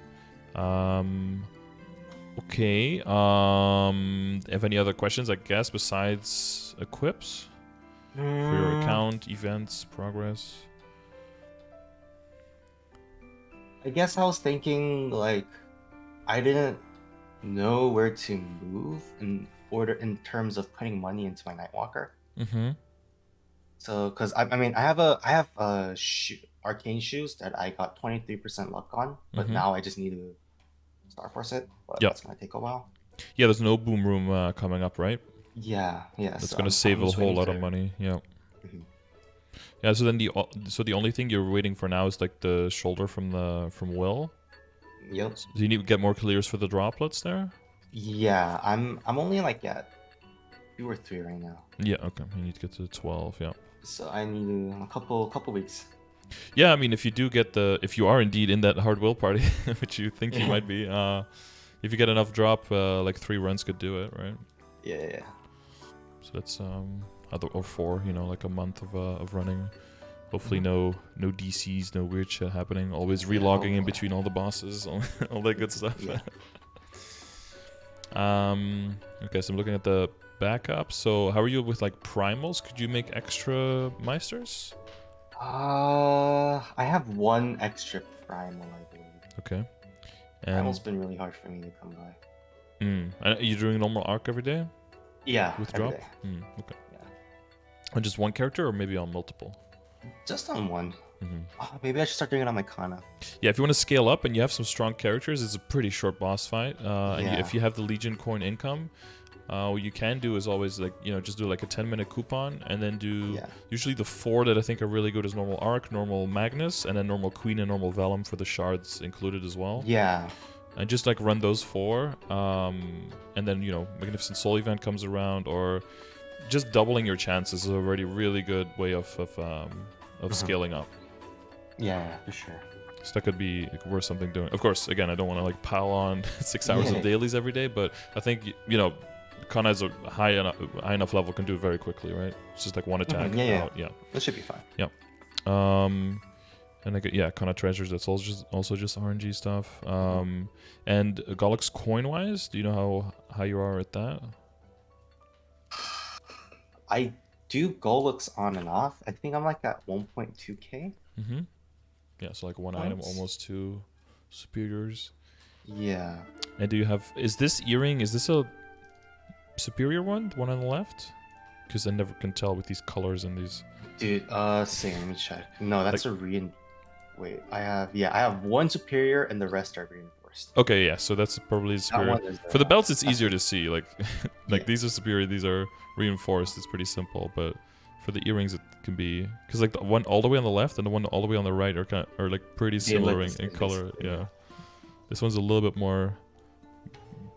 Okay. Have any other questions, I guess, besides equips? For your account, events, progress? I guess I was thinking, I didn't know where to move in terms of putting money into my Nightwalker. So, because I have Arcane shoes that I got 23% luck on, but now I just need to Star Force it, but that's gonna take a while. Yeah, there's no boom room coming up, right? Yeah. That's gonna save a whole lot of money. Yeah. Yeah. So then the only thing you're waiting for now is the shoulder from Will. Yep. So do you need to get more clears for the droplets there? Yeah, I'm only at 2 or 3 right now. Yeah. Okay. You need to get to 12. Yeah. So I need a couple weeks. Yeah, I mean, if you do get if you are indeed in that hard will party, which you think you might be, if you get enough drop, like 3 runs could do it, right? Yeah. So that's or 4, you know, like a month of running. Hopefully no DCs, no weird shit happening. Always relogging in between all the bosses, all that good stuff. Yeah. Okay, so I'm looking at the backup. So how are you with like primals? Could you make extra Meisters? I have 1 extra primal, I believe. Okay. And Primal's been really hard for me to come by. Are you doing normal arc every day? Yeah, with every drop? day. Okay. Yeah. On just 1 character or maybe on multiple? Just on 1. Maybe I should start doing it on my Kana. Yeah, if you want to scale up and you have some strong characters, it's a pretty short boss fight. And if you have the Legion coin income, what you can do is always like, you know, just do like a 10-minute coupon and then do usually the 4 that I think are really good is normal Arc, normal Magnus, and then normal Queen and normal Vellum for the shards included as well. Yeah. And just like run those 4, and then, you know, Magnificent Soul event comes around, or just doubling your chances is already a really good way of scaling up. Yeah, for sure. So that could be like, worth something doing. Of course, again, I don't want to like pile on 6 hours of dailies every day, but I think, you know, Kana is a high enough level can do it very quickly, right? It's just like 1 attack. Yeah. That should be fine. Yeah. And I get Kana treasures. That's also just RNG stuff. And Gollux coin wise, do you know how you are at that? I do Golux on and off. I think I'm like at 1.2k. Yeah, so like 1 item, almost 2 superiors. Yeah. And do you have? Is this earring? Is this a superior one? The one on the left? Because I never can tell with these colors and these. Dude, same. Let me check. No, that's like, Wait, I have 1 superior and the rest are reinforced. Okay, yeah, so that's probably superior. For the belts, it's easier to see. Like, these are superior, these are reinforced. It's pretty simple, but for the earrings, it can be because like the one all the way on the left and the one all the way on the right are like pretty similar in color. Yeah, this one's a little bit more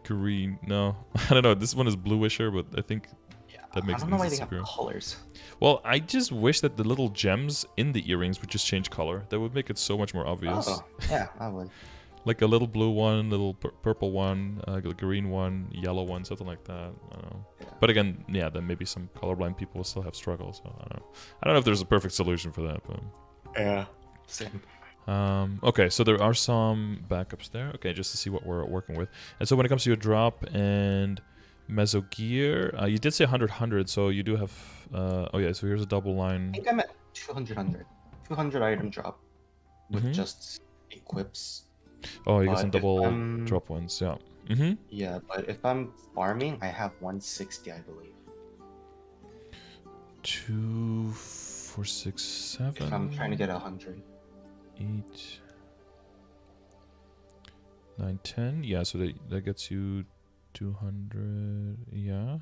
green. No, I don't know. This one is bluisher, but I think that makes it easy superior. Colors. Well, I just wish that the little gems in the earrings would just change color. That would make it so much more obvious. Oh, yeah, I would. Like a little blue one, little purple one, a green one, yellow one, something like that. I don't know. Yeah. But again, yeah, then maybe some colorblind people will still have struggles. So I don't know. I don't know if there's a perfect solution for that. But yeah, same. Okay, so there are some backups there. Okay, just to see what we're working with. And so when it comes to your drop and Meso gear, you did say 100, so you do have. Oh yeah, so here's a double line. I think I'm at 200 item drop with just equips. Oh, you got some double drop ones, yeah. Yeah, but if I'm farming, I have 160, I believe. 2, 4, 6, 7. If I'm trying to get 100. 8, 9, 10. Yeah, so that gets you 200. Yeah,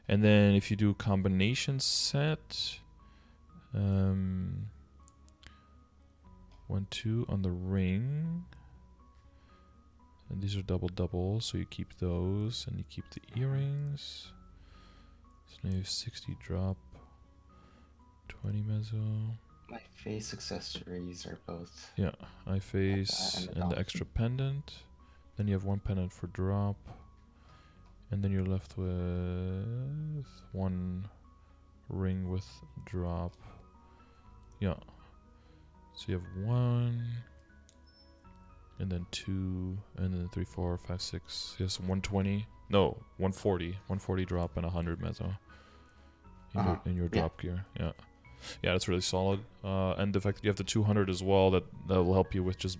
and then if you do combination set, 1, 2 on the ring. And these are double, so you keep those, and you keep the earrings. So now you have 60 drop, 20 meso. My face accessories are both. Yeah, eye face and the extra pendant. Then you have 1 pendant for drop. And then you're left with 1 ring with drop. Yeah. So you have 1. And then 2, and then 3, 4, 5, 6. Yes, 120. No, 140. 140 drop and 100 meso in your drop gear. Yeah, yeah, that's really solid. And the fact that you have the 200 as well, that will help you with just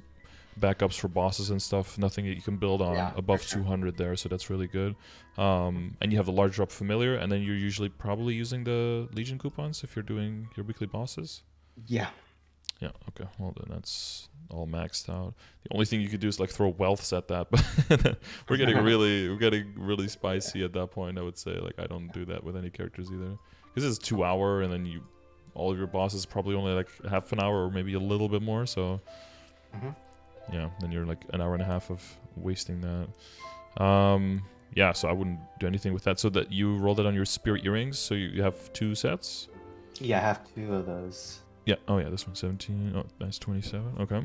backups for bosses and stuff. Nothing that you can build on above 200 there, so that's really good. And you have the large drop familiar, and then you're usually probably using the Legion coupons if you're doing your weekly bosses. Yeah. Yeah, okay, well then that's all maxed out. The only thing you could do is like throw wealths at that, but we're getting really spicy at that point, I would say. Like I don't do that with any characters either. Because it's 2 hour and then all of your bosses probably only like half an hour or maybe a little bit more, so yeah, then you're like an hour and a half of wasting that. Yeah, so I wouldn't do anything with that. So that you rolled it on your spirit earrings, so you have 2 sets? Yeah, I have 2 of those. Yeah. Oh yeah, this one's 17. Oh, that's 27. Okay.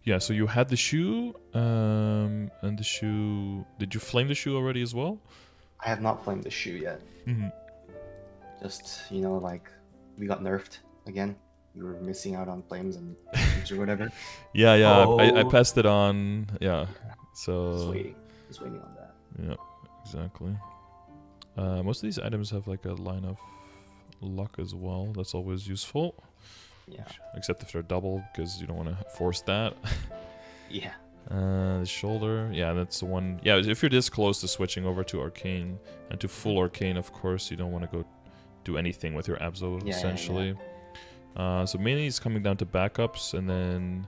Yeah. So you had the shoe, and the shoe. Did you flame the shoe already as well? I have not flamed the shoe yet. Mm-hmm. Just, like we got nerfed again. We were missing out on flames and or whatever. Yeah. I Oh. passed it on. Yeah. So. Just waiting on that. Yeah. Exactly. Most of these items have like a line of luck as well. That's always useful. Yeah. Except if they're double, because you don't want to force that. Yeah. The shoulder. Yeah, that's the one. Yeah, if you're this close to switching over to Arcane, and to full Arcane, of course, you don't want to go do anything with your Abso, essentially. So mainly it's coming down to backups, and then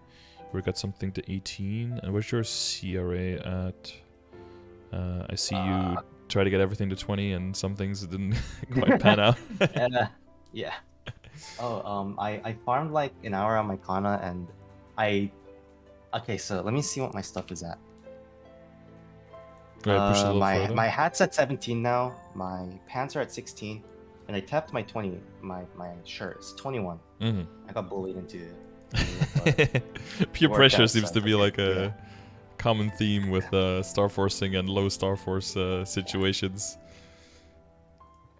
we got something to 18. And where's your CRA at? I see you try to get everything to 20, and some things didn't quite pan out. Yeah. Oh, I farmed like an hour on my Kana, and okay, so let me see what my stuff is at. Push a little further. My hat's at 17 now. My pants are at 16, and I tapped my 20. My shirt is 21. Mm-hmm. I got bullied into. Peer pressure seems to be like a common theme with Star Forcing and low Star Force situations.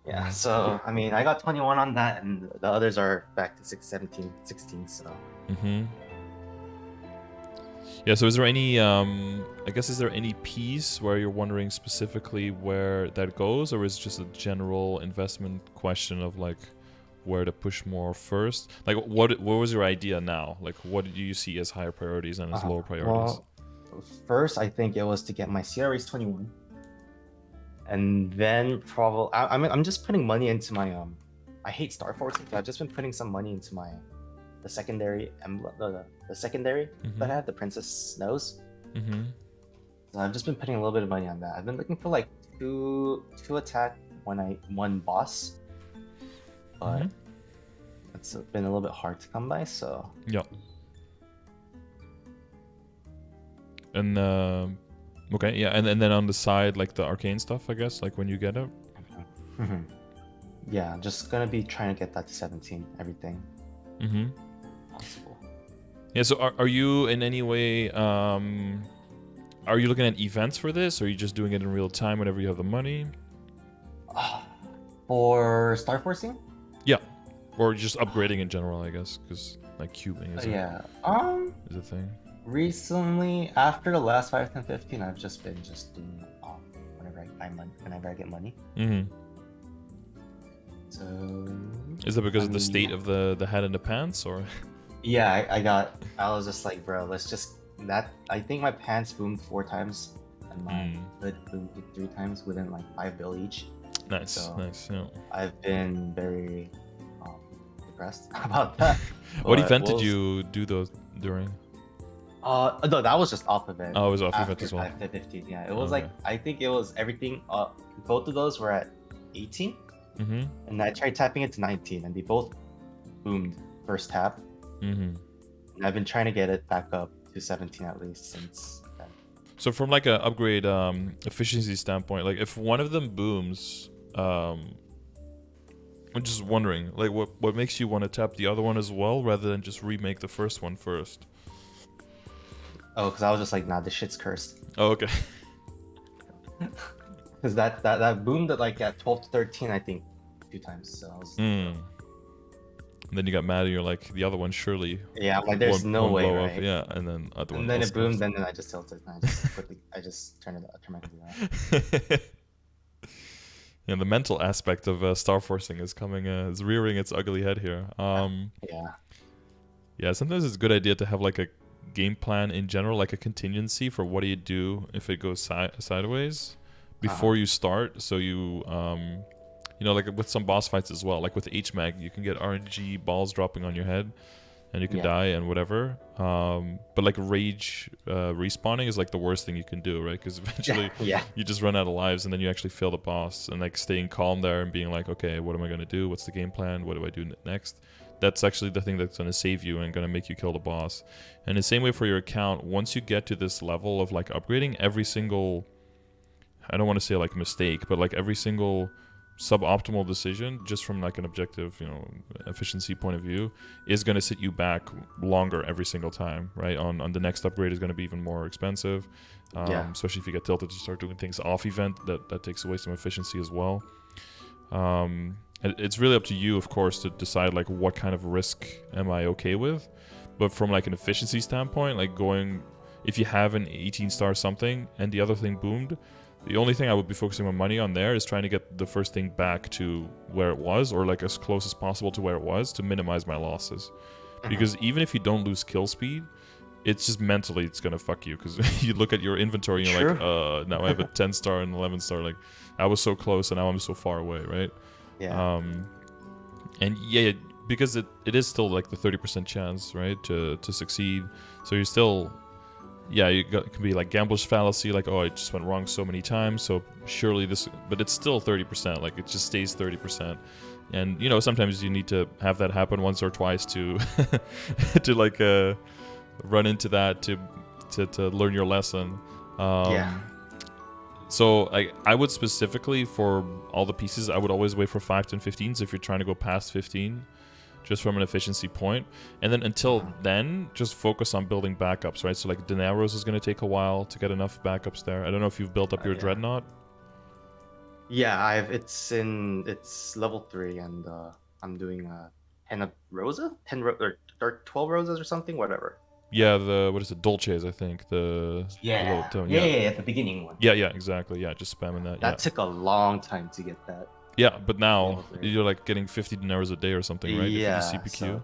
Yeah, so I mean, I got 21 on that, and the others are back to 17, 16. So. Mm-hmm. Yeah. So is there any? I guess is there any piece where you're wondering specifically where that goes, or is it just a general investment question of like where to push more first? Like, what was your idea now? Like, what do you see as higher priorities and as lower priorities? Well, first, I think it was to get my CRA's 21. And then probably, I'm just putting money into my, I hate Star Forcing, so I've just been putting some money into the secondary emblem, the secondary that I have, the Princess Nose. Mm-hmm. So I've just been putting a little bit of money on that. I've been looking for like two attack one boss, but it's been a little bit hard to come by. So yeah. And okay, yeah, and then on the side, like the Arcane stuff, I guess, like when you get it. Yeah, I'm just gonna be trying to get that to 17. Everything. Possible. Yeah. So are you in any way? Are you looking at events for this, or are you just doing it in real time whenever you have the money? For Star Forcing? Yeah, or just upgrading in general, I guess, because like cubing is is a thing. Recently, after the last 5, 10, 15, I've just been doing it whenever I get money. So is that because of the state of the hat and the pants, or? Yeah, I was just like, bro, let's just I think my pants boomed 4 times and my hood boomed 3 times within like 5 bill each. Nice, so nice. Yeah. I've been very depressed about that. What event did you do those during? No, that was just off event. Oh, it was off event as well. 5 to 15, yeah. It was like, I think it was everything. Both of those were at 18, and I tried tapping it to 19, and they both boomed first tap. And I've been trying to get it back up to 17 at least since then. So from like a upgrade efficiency standpoint, like if one of them booms, I'm just wondering, like what makes you want to tap the other one as well rather than just remake the first one first? Oh, because I was just like, nah, this shit's cursed. Oh, okay. Because that boomed at like at 12 to 13, I think, 2 times. So I was. And then you got mad and you're like, the other one surely. Yeah, I'm like, there's no way, right? Yeah, and then other one. And then it boomed, and then I just tilted, and I just turned my computer on. Yeah, the mental aspect of Star Forcing is is rearing its ugly head here. Yeah, sometimes it's a good idea to have like a game plan in general, like a contingency for what do you do if it goes sideways before you start, so you like with some boss fights as well, like with HMAG, you can get RNG balls dropping on your head and you can die and whatever, but like rage respawning is like the worst thing you can do, right? Because eventually you just run out of lives and then you actually fail the boss, and like staying calm there and being like, okay, what am I going to do? What's the game plan? What do I do next? That's actually the thing that's going to save you and going to make you kill the boss. And the same way for your account, once you get to this level of like upgrading, every single, I don't want to say like mistake, but like every single suboptimal decision, just from like an objective, efficiency point of view, is going to sit you back longer every single time, right? On the next upgrade is going to be even more expensive, especially if you get tilted to start doing things off event. That takes away some efficiency as well. It's really up to you, of course, to decide like what kind of risk am I okay with. But from like an efficiency standpoint, like if you have an 18 star something and the other thing boomed, the only thing I would be focusing my money on there is trying to get the first thing back to where it was, or like as close as possible to where it was, to minimize my losses. Because even if you don't lose kill speed, it's just mentally it's gonna fuck you, because you look at your inventory and you're like, now I have a 10 star and 11 star, like I was so close and now I'm so far away, right? Yeah. And yeah, because it is still like the 30% chance, right, to succeed. So you're still, it can be like gambler's fallacy, like, oh, it just went wrong so many times, so surely this, but it's still 30%, like it just stays 30%. And sometimes you need to have that happen once or twice to to like run into that, to learn your lesson. So I would specifically, for all the pieces, I would always wait for 5, 10, 15s if you're trying to go past 15, just from an efficiency point. And then until then, just focus on building backups, right? So like Dineros is going to take a while to get enough backups there. I don't know if you've built up your Dreadnought. Yeah, it's level 3, and I'm doing 10 of Rosa, 10 or 12 roses or something, whatever. Yeah, what is it, Dolces, I think. At the beginning one. Yeah, exactly. Yeah, just spamming that. That took a long time to get that. Yeah, but now you're like getting 50 dineros a day or something, right? Yeah. If you do CPQ.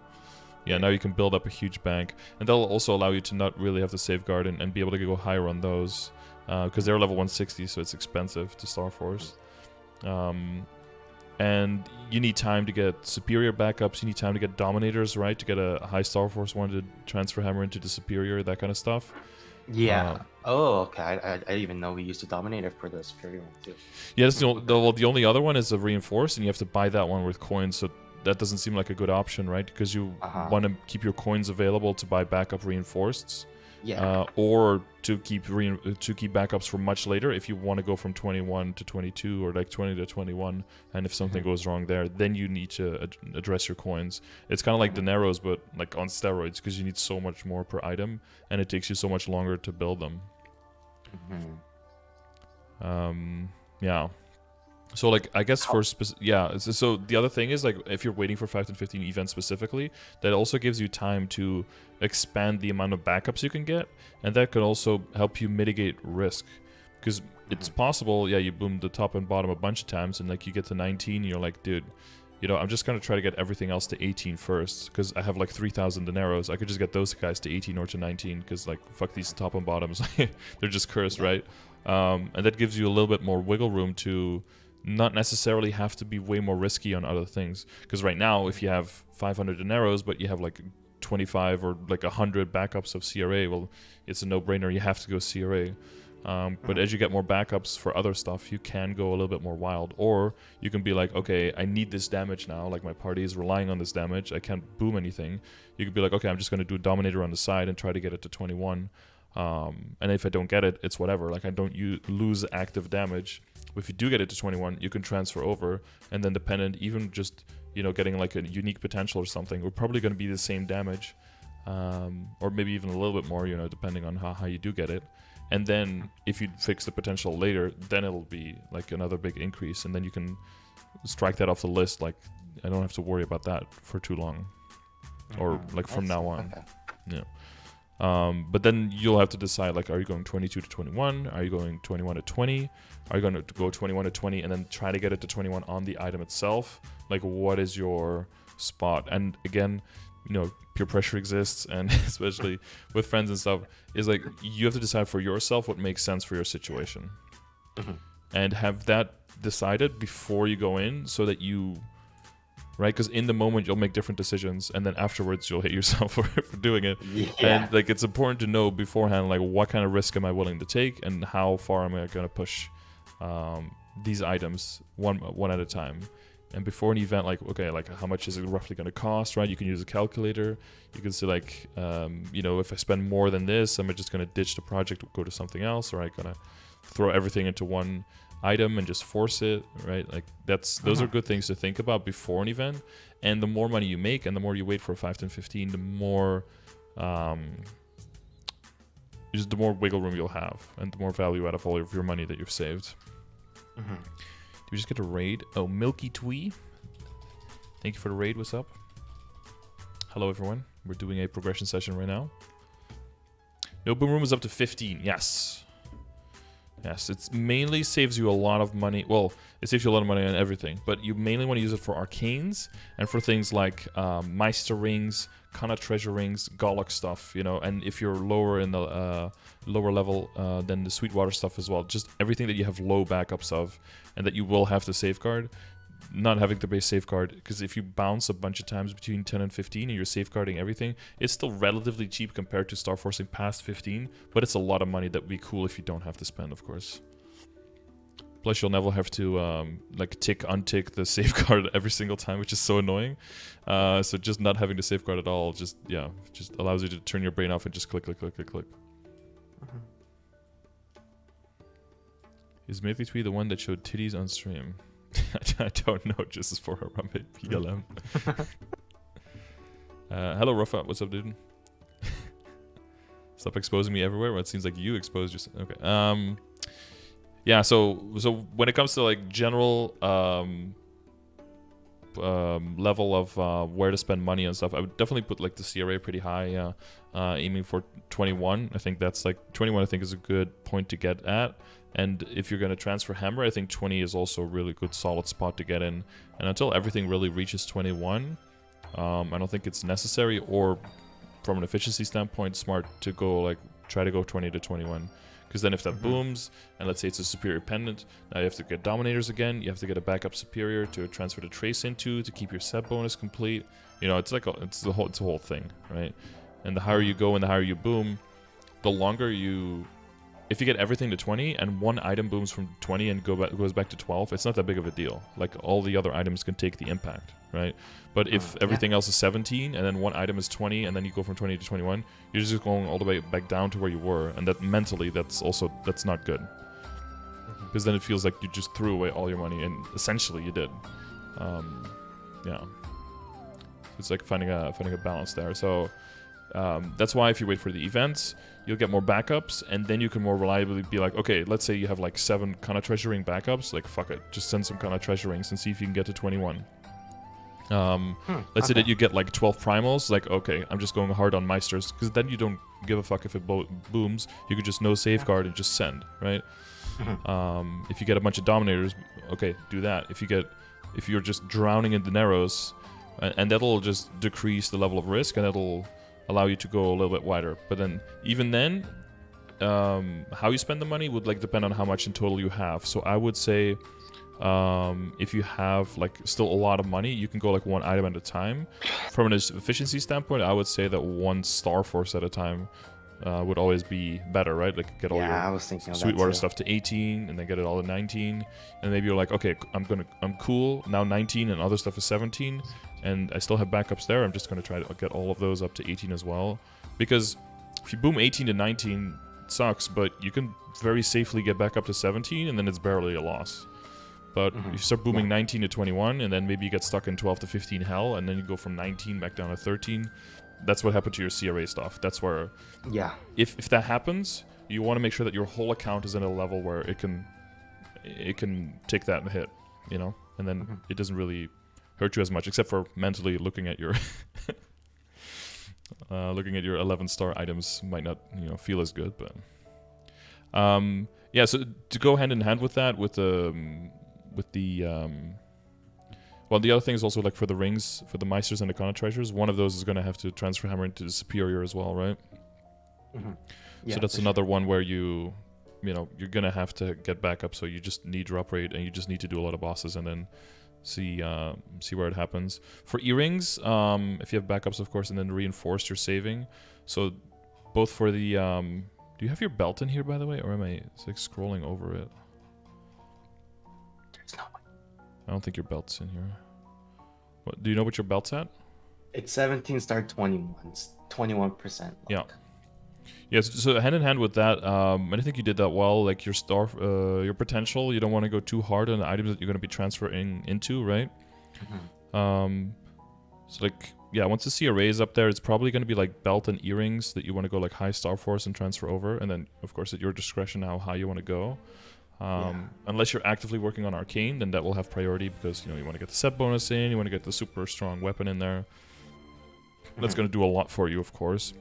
So, now you can build up a huge bank, and that'll also allow you to not really have to safeguard and be able to go higher on those, because they're level 160, so it's expensive to Star Force. And you need time to get superior backups, you need time to get dominators, right? To get a high Star Force one to transfer hammer into the superior, that kind of stuff. Yeah. Okay. I didn't even know we used a dominator for the superior one too. Yeah, that's the only other one is a reinforced, and you have to buy that one with coins, so that doesn't seem like a good option, right? Because you want to keep your coins available to buy backup reinforceds. Yeah. Or to keep backups for much later if you want to go from 21 to 22 or like 20 to 21, and if something goes wrong there, then you need to address your coins. It's kind of like Dineros, but like on steroids, because you need so much more per item and it takes you so much longer to build them. Yeah. So like I guess so the other thing is, like, if you're waiting for 5 and 15 events specifically, that also gives you time to expand the amount of backups you can get, and that could also help you mitigate risk, because it's possible you boom the top and bottom a bunch of times, and like you get to 19 and you're like, dude, I'm just gonna try to get everything else to 18 first, because I have like 3,000 dineros. I could just get those guys to 18 or to 19, because like fuck these top and bottoms, they're just cursed, right? And that gives you a little bit more wiggle room to not necessarily have to be way more risky on other things. Because right now, if you have 500 dineros, but you have like 25 or like 100 backups of CRA, well, it's a no-brainer. You have to go CRA. But as you get more backups for other stuff, you can go a little bit more wild. Or you can be like, okay, I need this damage now. Like, my party is relying on this damage. I can't boom anything. You could be like, okay, I'm just going to do a Dominator on the side and try to get it to 21. And if I don't get it, it's whatever. Like, I don't lose active damage. If you do get it to 21, you can transfer over, and then dependent, even just getting like a unique potential or something, we're probably going to be the same damage, or maybe even a little bit more, depending on how you do get it. And then if you fix the potential later, then it'll be like another big increase, and then you can strike that off the list. Like, I don't have to worry about that for too long, or like from now on. Yeah. But then you'll have to decide, like, are you going 22 to 21? Are you going 21 to 20? Are you going to go 21 to 20 and then try to get it to 21 on the item itself? Like, what is your spot? And again, peer pressure exists, and especially with friends and stuff, is like, you have to decide for yourself what makes sense for your situation. And have that decided before you go in, so that you... Right, because in the moment you'll make different decisions, and then afterwards you'll hate yourself for doing it. And like, it's important to know beforehand, like, what kind of risk am I willing to take, and how far am I going to push these items one at a time. And before an event, like, okay, like, how much is it roughly going to cost, right? You can use a calculator. You can say, like, if I spend more than this, am I just going to ditch the project, go to something else, or am I going to throw everything into one item and just force it, right? Like those are good things to think about before an event. And the more money you make and the more you wait for 5, 10, 15, the more just the more wiggle room you'll have and the more value out of all of your money that you've saved. Do we just get a raid? Oh, Milky Twee. Thank you for the raid. What's up? Hello, everyone. We're doing a progression session right now. No boom room is up to 15. Yes. Yes, it mainly saves you a lot of money. Well, it saves you a lot of money on everything, but you mainly want to use it for arcanes and for things like Meister rings, Kana treasure rings, Golok stuff, you know, and if you're lower in the lower level, then the Sweetwater stuff as well. Just everything that you have low backups of and that you will have to safeguard. Not having to base safeguard, because if you bounce a bunch of times between 10 and 15 and you're safeguarding everything, it's still relatively cheap compared to star forcing past 15, but it's a lot of money that would be cool if you don't have to spend, of course. Plus you'll never have to like untick the safeguard every single time, which is so annoying. So just not having to safeguard at all, just allows you to turn your brain off and just click. Is Milky Twee the one that showed titties on stream? I don't know, just as for Harambe PLM. Hello, Rafa. What's up, dude? Stop exposing me everywhere. Well, it seems like you exposed yourself. Okay. Yeah. So when it comes to like general level of where to spend money and stuff, I would definitely put like the CRA pretty high, aiming for 21. I think that's like 21. I think is a good point to get at. And if you're going to transfer Hammer, I think 20 is also a really good solid spot to get in. And until everything really reaches 21, I don't think it's necessary or from an efficiency standpoint smart to go like try to go 20 to 21. Because then if that booms, and let's say it's a superior pendant, now you have to get Dominators again, you have to get a backup superior to transfer the Trace into to keep your set bonus complete. You know, it's like it's a whole thing, right? And the higher you go and the higher you boom, the longer you... If you get everything to 20 and one item booms from 20 and goes back to 12, it's not that big of a deal. Like all the other items can take the impact, right? But if everything else is 17 and then one item is 20 and then you go from 20 to 21, you're just going all the way back down to where you were, and that mentally that's not good. Because then it feels like you just threw away all your money, and essentially you did. Yeah. It's like finding a balance there. So that's why if you wait for the events, you'll get more backups, and then you can more reliably be like, okay, let's say you have like 7 Kana treasure ring backups, like fuck it, just send some Kana treasure rings and see if you can get to 21. Let's say that you get like 12 primals, like okay, I'm just going hard on Meisters, because then you don't give a fuck if it booms, you could just no safeguard and just send, right? If you get a bunch of Dominators, okay, do that. If you're just drowning in the Narrows, and that'll just decrease the level of risk, and that'll allow you to go a little bit wider. But then, even then, how you spend the money would like depend on how much in total you have. So I would say, if you have like still a lot of money, you can go like one item at a time. From an efficiency standpoint, I would say that one Star Force at a time would always be better, right? Like get all your Sweetwater stuff to 18, and then get it all to 19, and maybe you're like, okay, I'm cool now. 19 and other stuff is 17. And I still have backups there. I'm just going to try to get all of those up to 18 as well. Because if you boom 18 to 19, it sucks, but you can very safely get back up to 17, and then it's barely a loss. But if you start booming 19 to 21, and then maybe you get stuck in 12 to 15 hell, and then you go from 19 back down to 13, that's what happened to your CRA stuff. That's where... Yeah. If that happens, you want to make sure that your whole account is at a level where it can take that hit, you know? And then it doesn't really... hurt you as much, except for mentally looking at your 11-star items might not, you know, feel as good. But yeah, so to go hand in hand with that, well, the other thing is also like for the rings, for the Meisters and the Kana treasures, one of those is going to have to transfer Hammer into the Superior as well, right? Yeah, so that's another one where you're going to have to get back up, so you just need drop rate, and you just need to do a lot of bosses, and then see where it happens. For earrings, if you have backups, of course, and then reinforced your saving. So both for the do you have your belt in here, by the way, or am I like scrolling over it? There's no way. I don't think your belt's in here. What, do you know what your belt's at? It's 17 star 21, 21%. Yeah. Yes, so hand in hand with that, and I think you did that well. Like your potential, you don't want to go too hard on the items that you're going to be transferring into, right? So like, yeah, once the CRA is up there, it's probably going to be like belt and earrings that you want to go like high Star Force and transfer over, and then of course at your discretion how high you want to go. Unless you're actively working on Arcane, then that will have priority because you know you want to get the set bonus in, you want to get the super strong weapon in there. That's going to do a lot for you, of course.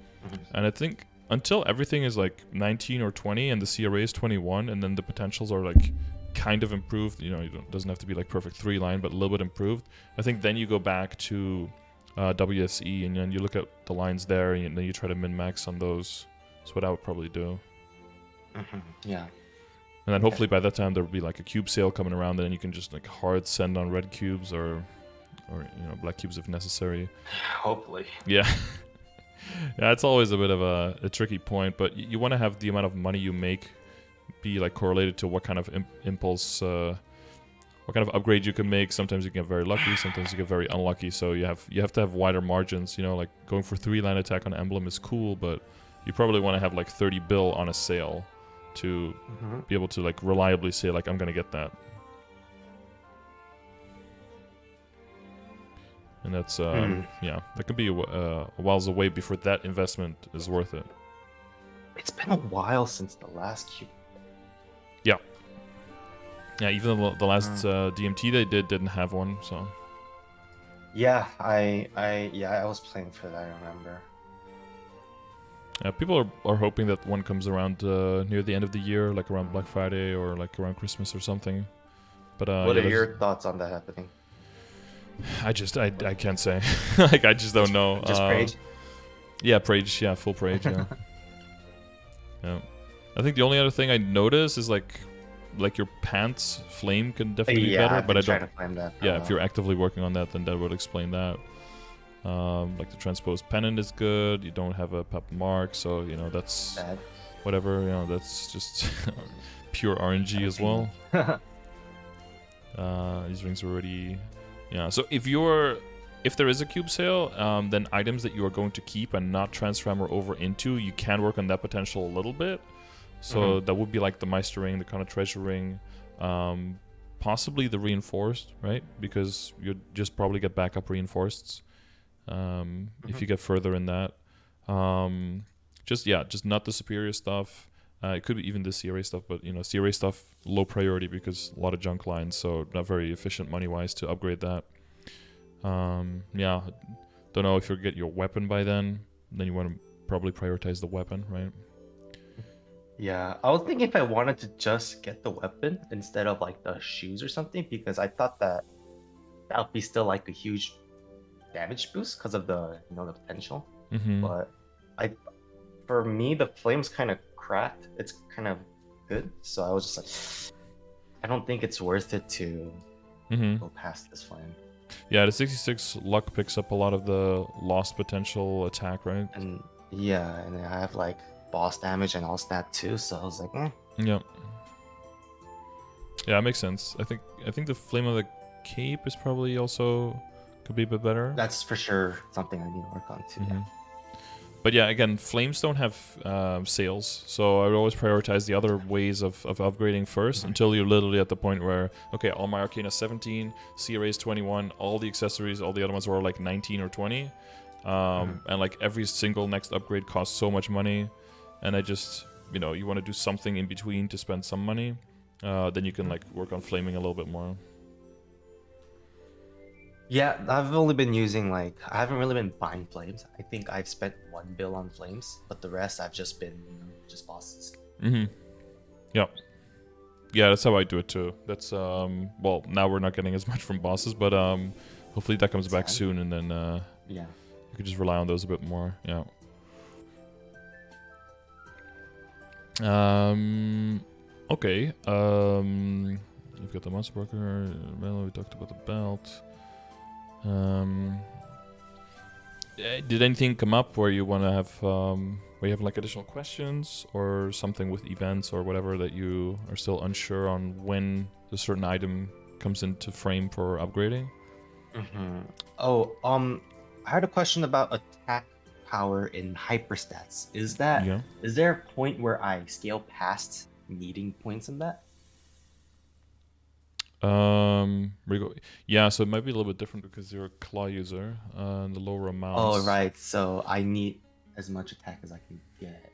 And I think until everything is like 19 or 20 and the CRA is 21, and then the potentials are like kind of improved, you know, it doesn't have to be like perfect 3-line, but a little bit improved. I think then you go back to WSE and then you look at the lines there and then you try to min-max on those. That's what I would probably do. Yeah. And then hopefully by that time there will be like a cube sale coming around, and then you can just like hard send on red cubes or you know, black cubes if necessary. Hopefully. Yeah. Yeah, it's always a bit of a tricky point, but you want to have the amount of money you make be like correlated to what kind of impulse, what kind of upgrade you can make. Sometimes you get very lucky, sometimes you get very unlucky. So you have to have wider margins. You know, like going for 3-line attack on emblem is cool, but you probably want to have like 30 bill on a sale to be able to like reliably say like I'm gonna get that. And that's, yeah, that could be a whiles away before that investment is worth it. It's been a while since the last cube. Yeah. Yeah, even the last DMT they didn't have one, so. Yeah, I was playing for that, I remember. People are hoping that one comes around near the end of the year, like around Black Friday or like around Christmas or something. But what are your thoughts on that happening? I can't say. Like, I just don't know. Just Prage? Yeah, Prage. Yeah, full Prage, yeah. Yeah. I think the only other thing I notice is like your pants flame can definitely be better, but I don't. To flame that if you're actively working on that, then that would explain that. Like the transposed pennant is good. You don't have a pep mark, so you know that's bad. Whatever. You know, that's just pure RNG as well. These rings are already. Yeah, so if there is a cube sale, then items that you are going to keep and not transfer armor over into, you can work on that potential a little bit. So that would be like the Meister ring, the kind of treasure ring, possibly the reinforced, right? Because you'd just probably get backup reinforced if you get further in that. Just not the superior stuff. It could be even the CRA stuff, but you know, CRA stuff low priority because a lot of junk lines, so not very efficient money-wise to upgrade that. Yeah, don't know if you get your weapon by then you want to probably prioritize the weapon, right? Yeah, I was thinking if I wanted to just get the weapon instead of like the shoes or something, because I thought that would be still like a huge damage boost because of the the potential. But for me the flame's kind of cracked. It's kind of good, so I was just like, I don't think it's worth it to go past this flame. Yeah, the 66 luck picks up a lot of the lost potential attack, right? And yeah, and I have like boss damage and all that too, so I was like, Yeah, it makes sense. I think the flame of the cape is probably also could be a bit better. That's for sure something I need to work on too. Yeah. But yeah, again, flames don't have sales, so I would always prioritize the other ways of upgrading first until you're literally at the point where, okay, all my Arcane is 17, CRA is 21, all the accessories, all the other ones were like 19 or 20, and like every single next upgrade costs so much money, and I just, you want to do something in between to spend some money, then you can like work on flaming a little bit more. Yeah, I've only been using I haven't really been buying flames. I think I've spent 1 bill on flames, but the rest I've just been just bosses. Yeah, that's how I do it too. That's well, now we're not getting as much from bosses, but hopefully that comes back soon, and then you could just rely on those a bit more. Yeah. Okay. We've got the monster worker. We talked about the belt. Did anything come up where you want to have where you have like additional questions or something with events or whatever that you are still unsure on when a certain item comes into frame for upgrading? Oh, I had a question about attack power in hyperstats. Is Yeah. there a point where I scale past needing points in that? Yeah, so it might be a little bit different because you're a claw user, and the lower Oh, amounts. right. So I need as much attack as I can get.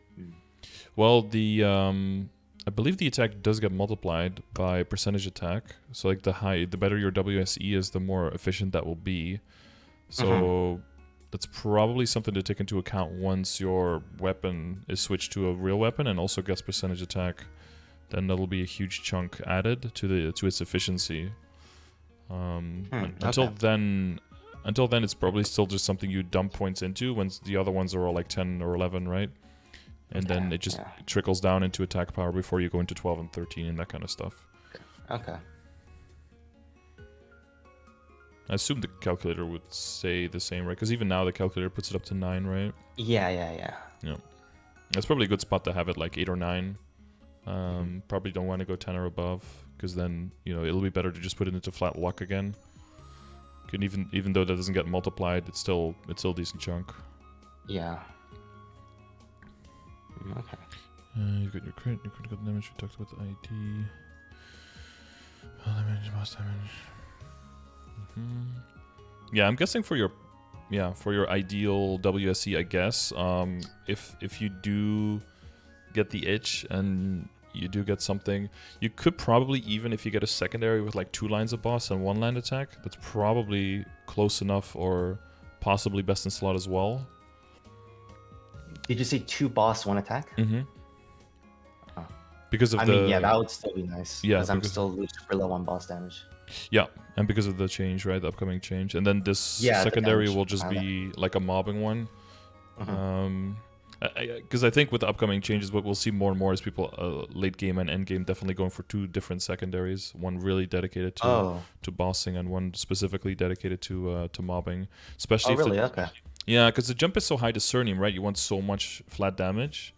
Well, I believe the attack does get multiplied by percentage attack. So like the better your WSE is, the more efficient that will be. So that's probably something to take into account once your weapon is switched to a real weapon and also gets percentage attack. Then that'll be a huge chunk added to its efficiency. Until then, it's probably still just something you dump points into. When the other ones are all like 10 or 11, right? And then it just trickles down into attack power before you go into 12 and 13 and that kind of stuff. Okay. I assume the calculator would say the same, right? Because even now the calculator puts it up to 9, right? Yeah. That's probably a good spot to have it like 8 or 9. Probably don't want to go 10 or above, because then, you know, it'll be better to just put it into flat luck again. And even though that doesn't get multiplied, it's still a decent chunk. Yeah. Okay. You got your crit, your critical damage. We talked about the ID. Damage, boss damage. Yeah, I'm guessing for your ideal WSC, I guess. If you do get the itch and you do get something, you could probably, even if you get a secondary with like 2 lines of boss and 1 line attack, that's probably close enough, or possibly best in slot as well. Did you say 2 boss, 1 attack? Because of I mean, yeah, that would still be nice. Yeah, because I'm still super low on boss damage. Yeah, and because of the change, right? The upcoming change. And then this secondary will just be like a mobbing one. Because I think with the upcoming changes, what we'll see more and more is people late game and end game definitely going for 2 different secondaries. One really dedicated to bossing, and one specifically dedicated to mobbing. Especially Okay. Yeah, because the jump is so high discerning, right? You want so much flat damage.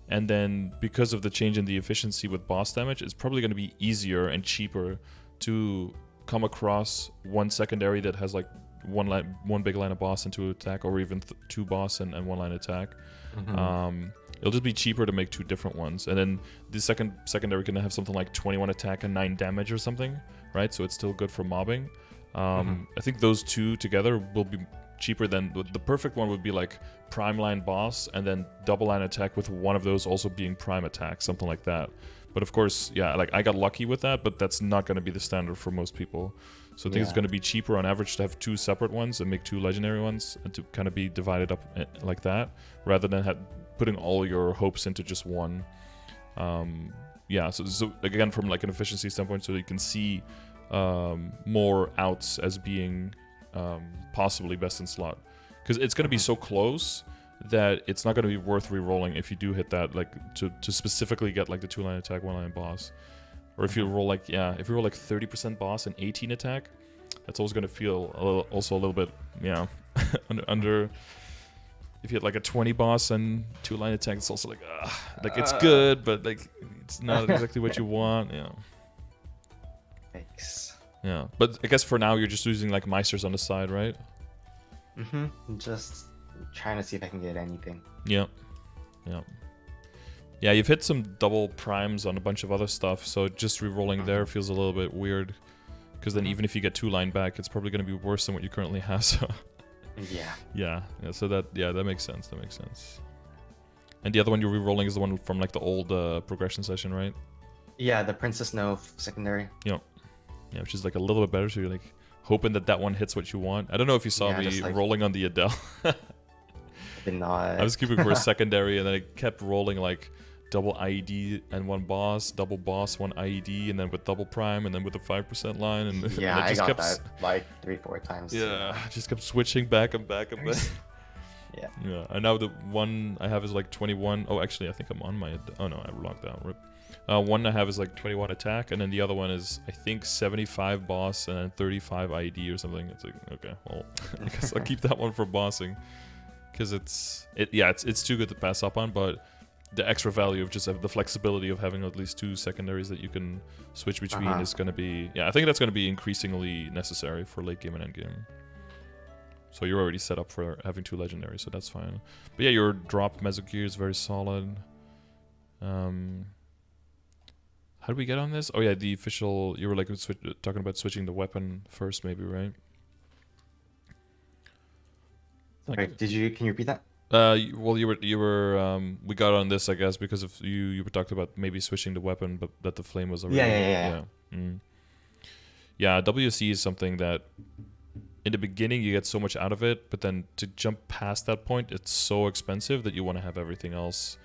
And then because of the change in the efficiency with boss damage, it's probably going to be easier and cheaper to come across one secondary that has like one big line of boss and 2 attack, or even 2 boss and 1 line attack. It'll just be cheaper to make 2 different ones, and then the secondary can have something like 21 attack and 9 damage or something, right? So it's still good for mobbing. I think those 2 together will be cheaper than the perfect one would be like prime line boss and then double line attack with one of those also being prime attack, something like that. But of course, yeah, like I got lucky with that, but that's not going to be the standard for most people. So I think it's going to be cheaper on average to have 2 separate ones and make 2 legendary ones, and to kind of be divided up like that, rather than putting all your hopes into just one. Yeah, so again, from like an efficiency standpoint, so you can see more outs as being possibly best in slot, because it's going to be so close that it's not going to be worth re-rolling if you do hit that, like to specifically get like the 2 line attack, 1 line boss. Or if you roll like 30% boss and 18 attack, that's always going to feel also a little bit under. If you hit like a 20 boss and 2 line attack, it's also like it's good, but like it's not exactly what you want. Yeah. Thanks. Yeah, but I guess for now you're just using like Meisters on the side, right? Just trying to see if I can get anything. Yeah. You've hit some double primes on a bunch of other stuff, so just re-rolling there feels a little bit weird, because then even if you get 2 line back, it's probably going to be worse than what you currently have. So yeah. So that makes sense. And the other one you're re-rolling is the one from like the old progression session, right? Yeah, the Princess No secondary. Yeah, which is like a little bit better. So you're like hoping that one hits what you want. I don't know if you saw me rolling on the Adele. Did not. I was keeping for a secondary, and then I kept rolling like double IED and 1 boss, double boss, 1 IED, and then with double prime, and then with the 5% line, and I just got that like 3-4 times. Yeah, I just kept switching back and back and back. Yeah. And now the one I have is like 21. Oh, actually, I think I'm on my. Oh no, I locked out. Rip. One I have is like 21 attack, and then the other one is I think 75 boss and then 35 IED or something. It's like, okay, well, I guess I'll keep that one for bossing, because it's too good to pass up on, but the extra value of just the flexibility of having at least 2 secondaries that you can switch between is going to be, I think that's going to be increasingly necessary for late game and end game. So you're already set up for having 2 legendaries, so that's fine. But yeah, your drop Mesogear is very solid. How did we get on this? Oh yeah, the official. You were like talking about switching the weapon first, maybe, right? Sorry, can you repeat that? Well, you were we got on this, I guess, because of you were talking about maybe switching the weapon, but that the flame was already. Yeah. Yeah, WC is something that in the beginning you get so much out of it, but then to jump past that point, it's so expensive that you want to have everything else,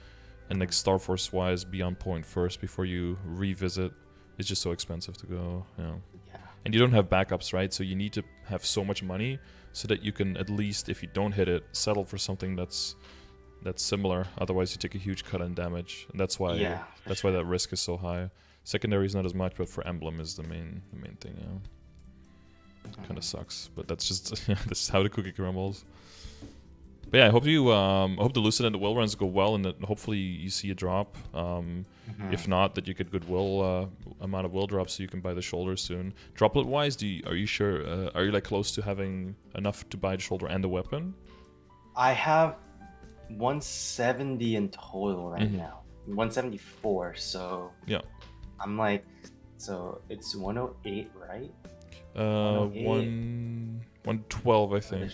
and like Star Force wise, be on point first before you revisit. It's just so expensive to go. Yeah. And you don't have backups, right? So you need to have so much money so that you can at least, if you don't hit it, settle for something that's similar. Otherwise, you take a huge cut in damage, and that's why why that risk is so high. Secondary is not as much, but for emblem is the main thing. Yeah, kind of sucks, but that's just that's how the cookie crumbles. But yeah, I hope you hope the Lucid and the Will runs go well, and that hopefully you see a drop. If not, that you get good will amount of will drops, so you can buy the shoulder soon. Droplet wise, are you sure? Are you like close to having enough to buy the shoulder and the weapon? I have 170 in total right now. 174. So yeah, I'm like, so it's 108, right? 112, I think.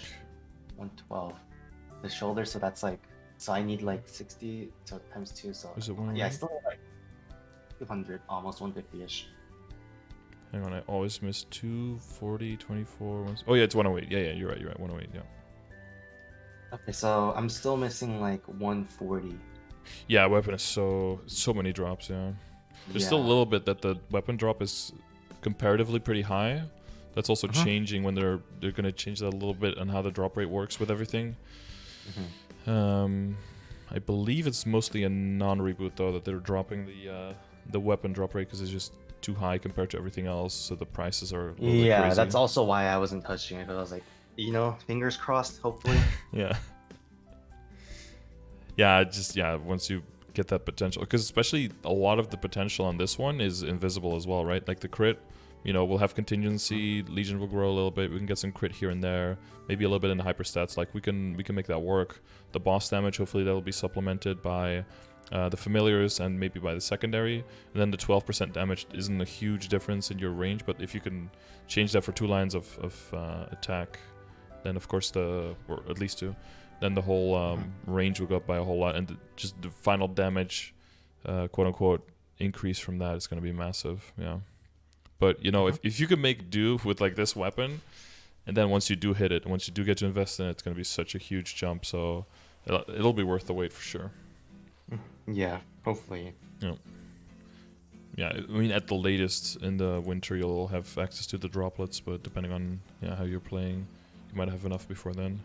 112. The shoulder, so that's like, so I need like 60, so times 2, so is it yeah, I still have like 200, almost 150-ish. Hang on, I always miss 240, 24. Oh yeah, it's 108. Yeah, you're right. 108. Yeah. Okay, so I'm still missing like 140. Yeah, weapon is so many drops. Yeah, there's still a little bit that the weapon drop is comparatively pretty high. That's also changing when they're gonna change that a little bit on how the drop rate works with everything. I believe it's mostly a non-reboot though that they're dropping the weapon drop rate because it's just too high compared to everything else, so the prices are a little bit crazy. That's also why I wasn't touching it, because I was like, fingers crossed, hopefully. Yeah, once you get that potential, because especially a lot of the potential on this one is invisible as well, right? Like the crit, we'll have contingency, Legion will grow a little bit, we can get some crit here and there, maybe a little bit in the hyper stats, like we can make that work. The boss damage, hopefully that'll be supplemented by the familiars and maybe by the secondary, and then the 12% damage isn't a huge difference in your range, but if you can change that for 2 lines of attack, then of course or at least 2, then the whole range will go up by a whole lot, and just the final damage, quote unquote, increase from that is going to be massive. Yeah. But if you can make do with like this weapon, and then once you do hit it, once you do get to invest in it, it's going to be such a huge jump. So it'll be worth the wait for sure. Yeah, hopefully. Yeah, I mean at the latest in the winter you'll have access to the droplets, but depending on how you're playing, you might have enough before then.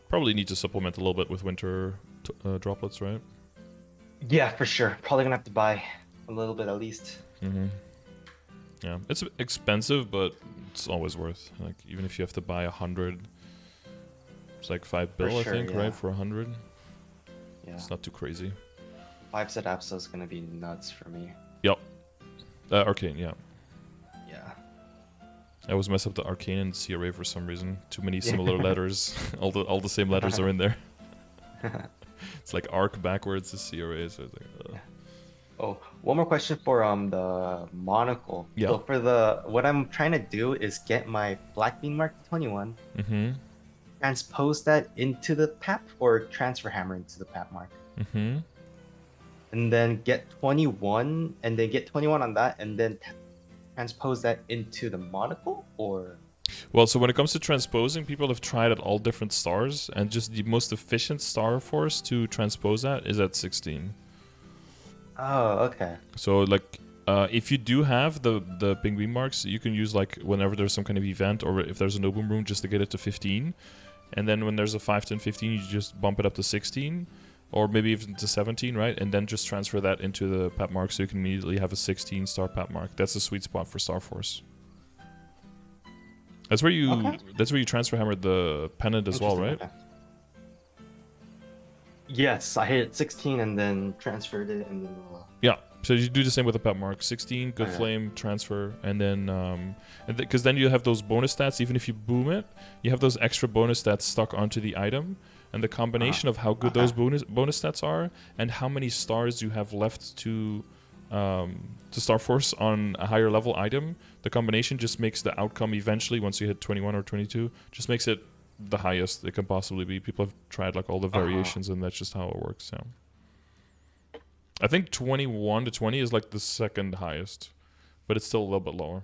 Probably need to supplement a little bit with winter droplets, right? Yeah, for sure. Probably gonna have to buy a little bit at least. Yeah, it's expensive, but it's always worth. Like even if you have to buy 100, it's like $5 I think, right, for 100. Yeah, it's not too crazy. 5-set Apso is gonna be nuts for me. Yep. Arcane, yeah. Yeah. I always mess up the Arcane and CRA for some reason. Too many similar letters. all the same letters are in there. It's like arc backwards is CRA, so it's like. Oh, one more question for the monocle. Yeah. So for what I'm trying to do is get my Black Bean Mark 21, transpose that into the PAP, or transfer hammer into the PAP mark, and then get 21, and then get 21 on that, and then transpose that into the monocle, or. Well, so when it comes to transposing, people have tried at all different stars, and just the most efficient star force to transpose that is at 16. Oh, okay. So like, if you do have the penguin marks, you can use like whenever there's some kind of event, or if there's a Nobum rune, just to get it to 15, and then when there's a 5, 10, 15, you just bump it up to 16, or maybe even to 17, right? And then just transfer that into the PAP mark, so you can immediately have a 16 star PAP mark. That's the sweet spot for Star Force. That's where you transfer hammered the pennant as well, right? Okay. Yes, I hit 16 and then transferred it, and then. Yeah, So you do the same with the pet mark. 16, good flame, transfer, and then because then you have those bonus stats. Even if you boom it, you have those extra bonus stats stuck onto the item, and the combination of how good those bonus stats are and how many stars you have left to Star Force on a higher level item, the combination just makes the outcome eventually, once you hit 21 or 22, just makes it the highest it can possibly be. People have tried like all the variations, and that's just how it works. Yeah. I think 21 to 20 is like the second highest, but it's still a little bit lower.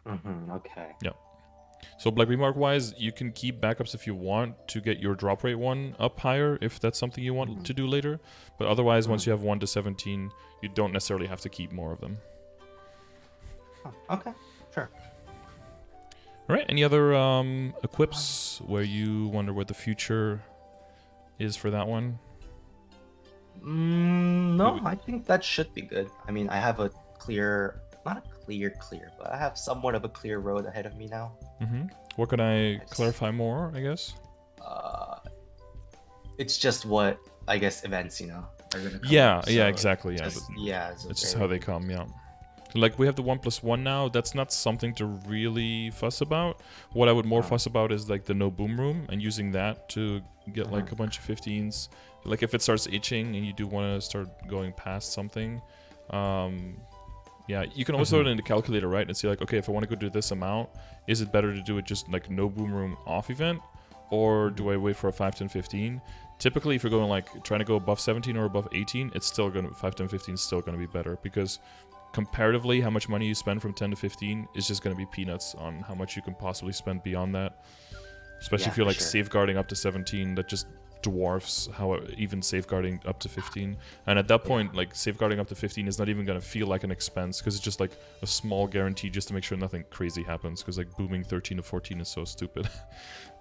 Okay. Yeah. So Black Remark wise, you can keep backups if you want to get your drop rate one up higher, if that's something you want to do later. But otherwise, once you have 1 to 17, you don't necessarily have to keep more of them. Oh, okay, sure. All right. Any other equips where you wonder what the future is for that one? No, I think that should be good. I mean, I have a clear, not a clear, but I have somewhat of a clear road ahead of me now. What can I clarify more, I guess? It's just what, I guess, events, are gonna come Yeah, up, so yeah, exactly, yeah. It's just how they come, yeah. Like, we have the 1+1 now. That's not something to really fuss about. What I would more fuss about is, like, the no boom room and using that to get, like, a bunch of 15s. Like, if it starts itching and you do want to start going past something, yeah, you can always throw it in the calculator, right? And see, like, okay, if I want to go do this amount, is it better to do it just, like, no boom room off event? Or do I wait for a 5, 10, 15? Typically, if you're going, like, trying to go above 17 or above 18, it's still going to, 5, 10, 15 is still going to be better, because comparatively, how much money you spend from 10 to 15 is just going to be peanuts on how much you can possibly spend beyond that. Especially if you're like safeguarding up to 17, that just dwarfs how even safeguarding up to 15. And at that point, like, safeguarding up to 15 is not even going to feel like an expense, because it's just like a small guarantee just to make sure nothing crazy happens, because like booming 13 to 14 is so stupid.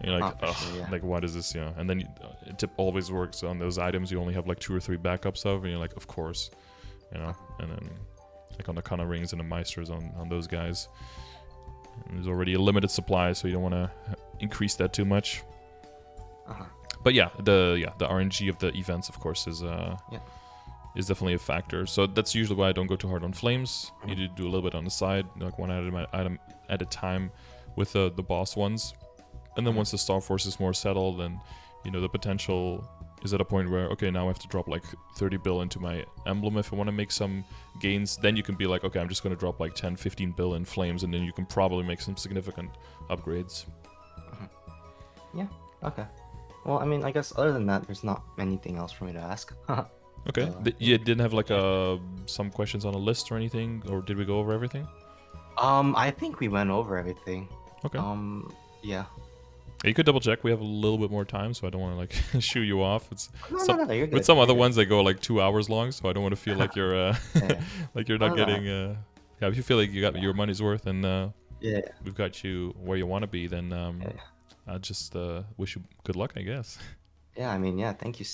And you're like, like, what is this? Yeah. And then it always works on those items you only have like 2 or 3 backups of, and you're like, of course, and then like on the Kana rings and the Meisters on those guys, and there's already a limited supply, so you don't want to increase that too much. But yeah, the RNG of the events, of course, is definitely a factor. So that's usually why I don't go too hard on flames. You need to do a little bit on the side, like one item at a time with the boss ones. And then once the Star Force is more settled, and the potential is at a point where, okay, now I have to drop like 30 bill into my emblem if I want to make some gains, then you can be like, okay, I'm just going to drop like 10, 15 bill in flames, and then you can probably make some significant upgrades. Yeah, okay. Well, I mean, I guess other than that, there's not anything else for me to ask. Okay. You didn't have like some questions on a list or anything, or did we go over everything? I think we went over everything. Okay. Yeah. You could double check. We have a little bit more time, so I don't want to like shoo you off. It's no, you're good. With some other ones, they go like 2 hours long, so I don't want to feel like you're like you're not getting. Yeah, if you feel like you got your money's worth, and we've got you where you want to be, then I just wish you good luck, I guess. Yeah, I mean, thank you.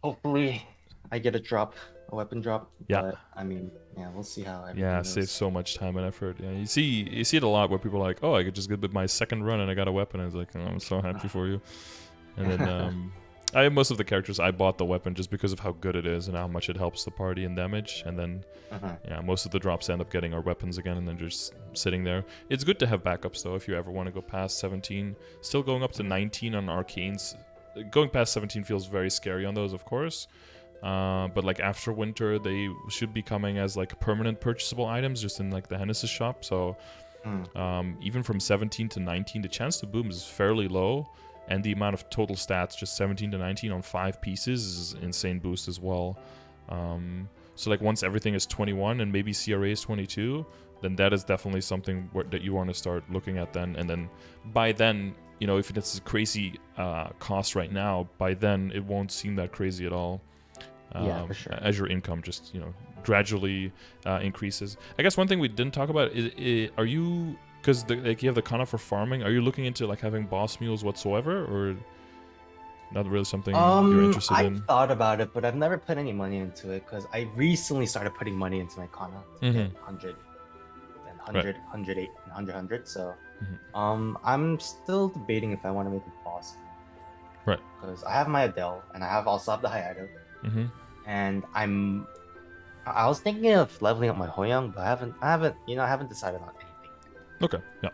Hopefully, I get a weapon drop. Yeah. But, I mean, we'll see how everything goes. Saves so much time and effort. Yeah, you see it a lot where people are like, oh, I could just get my second run and I got a weapon. I was like, oh, I'm so happy for you. And then I have most of the characters. I bought the weapon just because of how good it is and how much it helps the party in damage. And then, most of the drops end up getting our weapons again, and then just sitting there. It's good to have backups though if you ever want to go past 17. Still going up to 19 on Arcanes. Going past 17 feels very scary on those, of course. But like after winter, they should be coming as like permanent purchasable items just in like the Hennessy's shop. So even from 17 to 19, the chance to boom is fairly low. And the amount of total stats, just 17 to 19 on 5 pieces, is an insane boost as well. So like once everything is 21 and maybe CRA is 22, then that is definitely something that you want to start looking at then. And then by then, if it's a crazy cost right now, by then it won't seem that crazy at all. For sure. As your income just, gradually increases. I guess one thing we didn't talk about is are you... Because you have the Kana for farming. Are you looking into like having boss mules whatsoever, or not really something you're interested in? I've thought about it, but I've never put any money into it because I recently started putting money into my Kana to get 100 and 100, 108 and 100. So I'm still debating if I want to make a boss. Right. Because I have my Adele and I also have the Hayato. And I'm I was thinking of leveling up my Hoyoung, but I haven't decided on anything. Okay, yeah.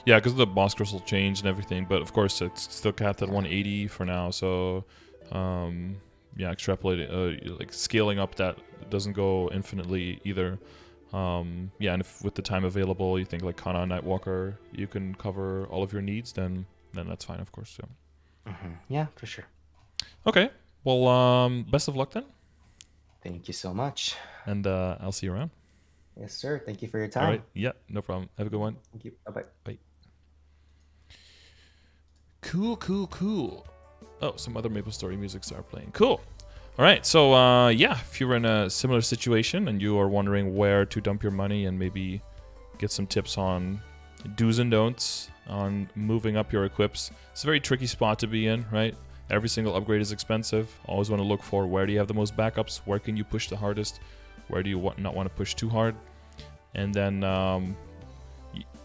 Yeah, because the boss crystal changed and everything, but of course it's still capped at 180 for now, so yeah, extrapolating, like scaling up that doesn't go infinitely either. Yeah, and if with the time available you think like Kana and Nightwalker you can cover all of your needs, then that's fine, of course. Yeah. Yeah, for sure. Okay, well, best of luck then. Thank you so much. And I'll see you around. Yes, sir. Thank you for your time. All right, yeah, no problem. Have a good one. Thank you. Bye-bye. Bye. Cool. Oh, some other MapleStory music started playing. Cool. All right, so yeah, if you're in a similar situation and you are wondering where to dump your money and maybe get some tips on do's and don'ts on moving up your equips, it's a very tricky spot to be in, right? Every single upgrade is expensive. Always want to look for where do you have the most backups, where can you push the hardest, where do you not want to push too hard, and then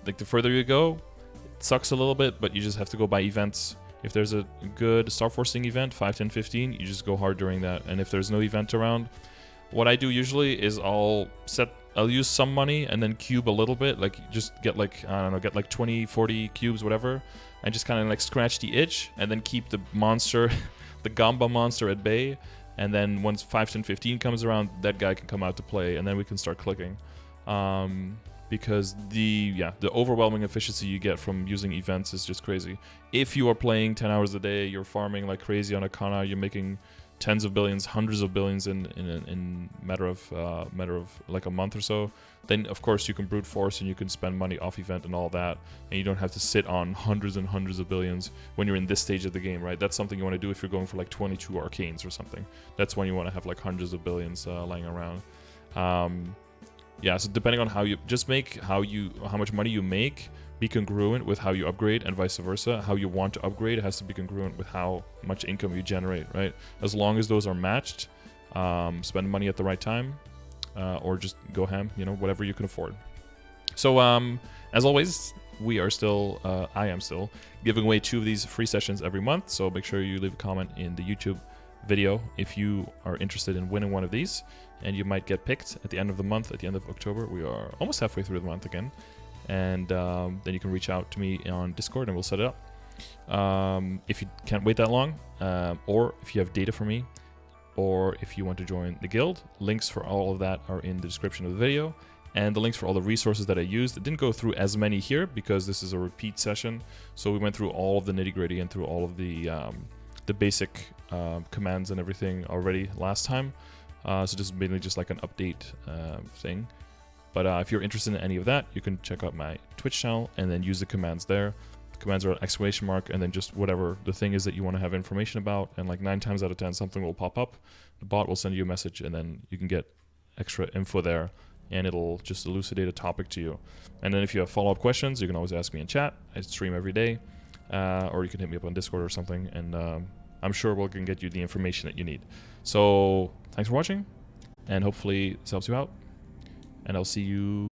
like the further you go, it sucks a little bit, but you just have to go by events. If there's a good star forcing event, 5, 10, 15, you just go hard during that. And if there's no event around, what I do usually is I'll use some money and then cube a little bit, like just get like, I don't know, get like 20, 40 cubes, whatever, and just kind of like scratch the itch and then keep the monster, the Gamba monster at bay. And then once 5, 10, 15 comes around, that guy can come out to play and then we can start clicking. Because the overwhelming efficiency you get from using events is just crazy. If you are playing 10 hours a day, you're farming like crazy on a Kana, you're making tens of billions, hundreds of billions in matter of like a month or so, then of course you can brute force and you can spend money off event and all that, and you don't have to sit on hundreds and hundreds of billions when you're in this stage of the game, right? That's something you want to do if you're going for like 22 Arcanes or something. That's when you want to have like hundreds of billions lying around. Yeah, so depending on how you just make how much money you make be congruent with how you upgrade and vice versa. How you want to upgrade, it has to be congruent with how much income you generate, right? As long as those are matched, spend money at the right time, or just go ham, whatever you can afford. So as always, I am still giving away 2 of these free sessions every month. So make sure you leave a comment in the YouTube video if you are interested in winning one of these, and you might get picked at the end of the month, at the end of October. We are almost halfway through the month again, and then you can reach out to me on Discord and we'll set it up. If you can't wait that long, or if you have data for me, or if you want to join the guild, links for all of that are in the description of the video, and the links for all the resources that I used. I didn't go through as many here because this is a repeat session, so we went through all of the nitty-gritty and through all of the basic commands and everything already last time. So this is mainly just like an update thing. But if you're interested in any of that, you can check out my Twitch channel and then use the commands there. The commands are an exclamation mark and then just whatever the thing is that you want to have information about. And like 9 times out of 10, something will pop up. The bot will send you a message and then you can get extra info there, and it'll just elucidate a topic to you. And then if you have follow-up questions, you can always ask me in chat. I stream every day, or you can hit me up on Discord or something, and I'm sure we can get you the information that you need. So thanks for watching, and hopefully this helps you out, and I'll see you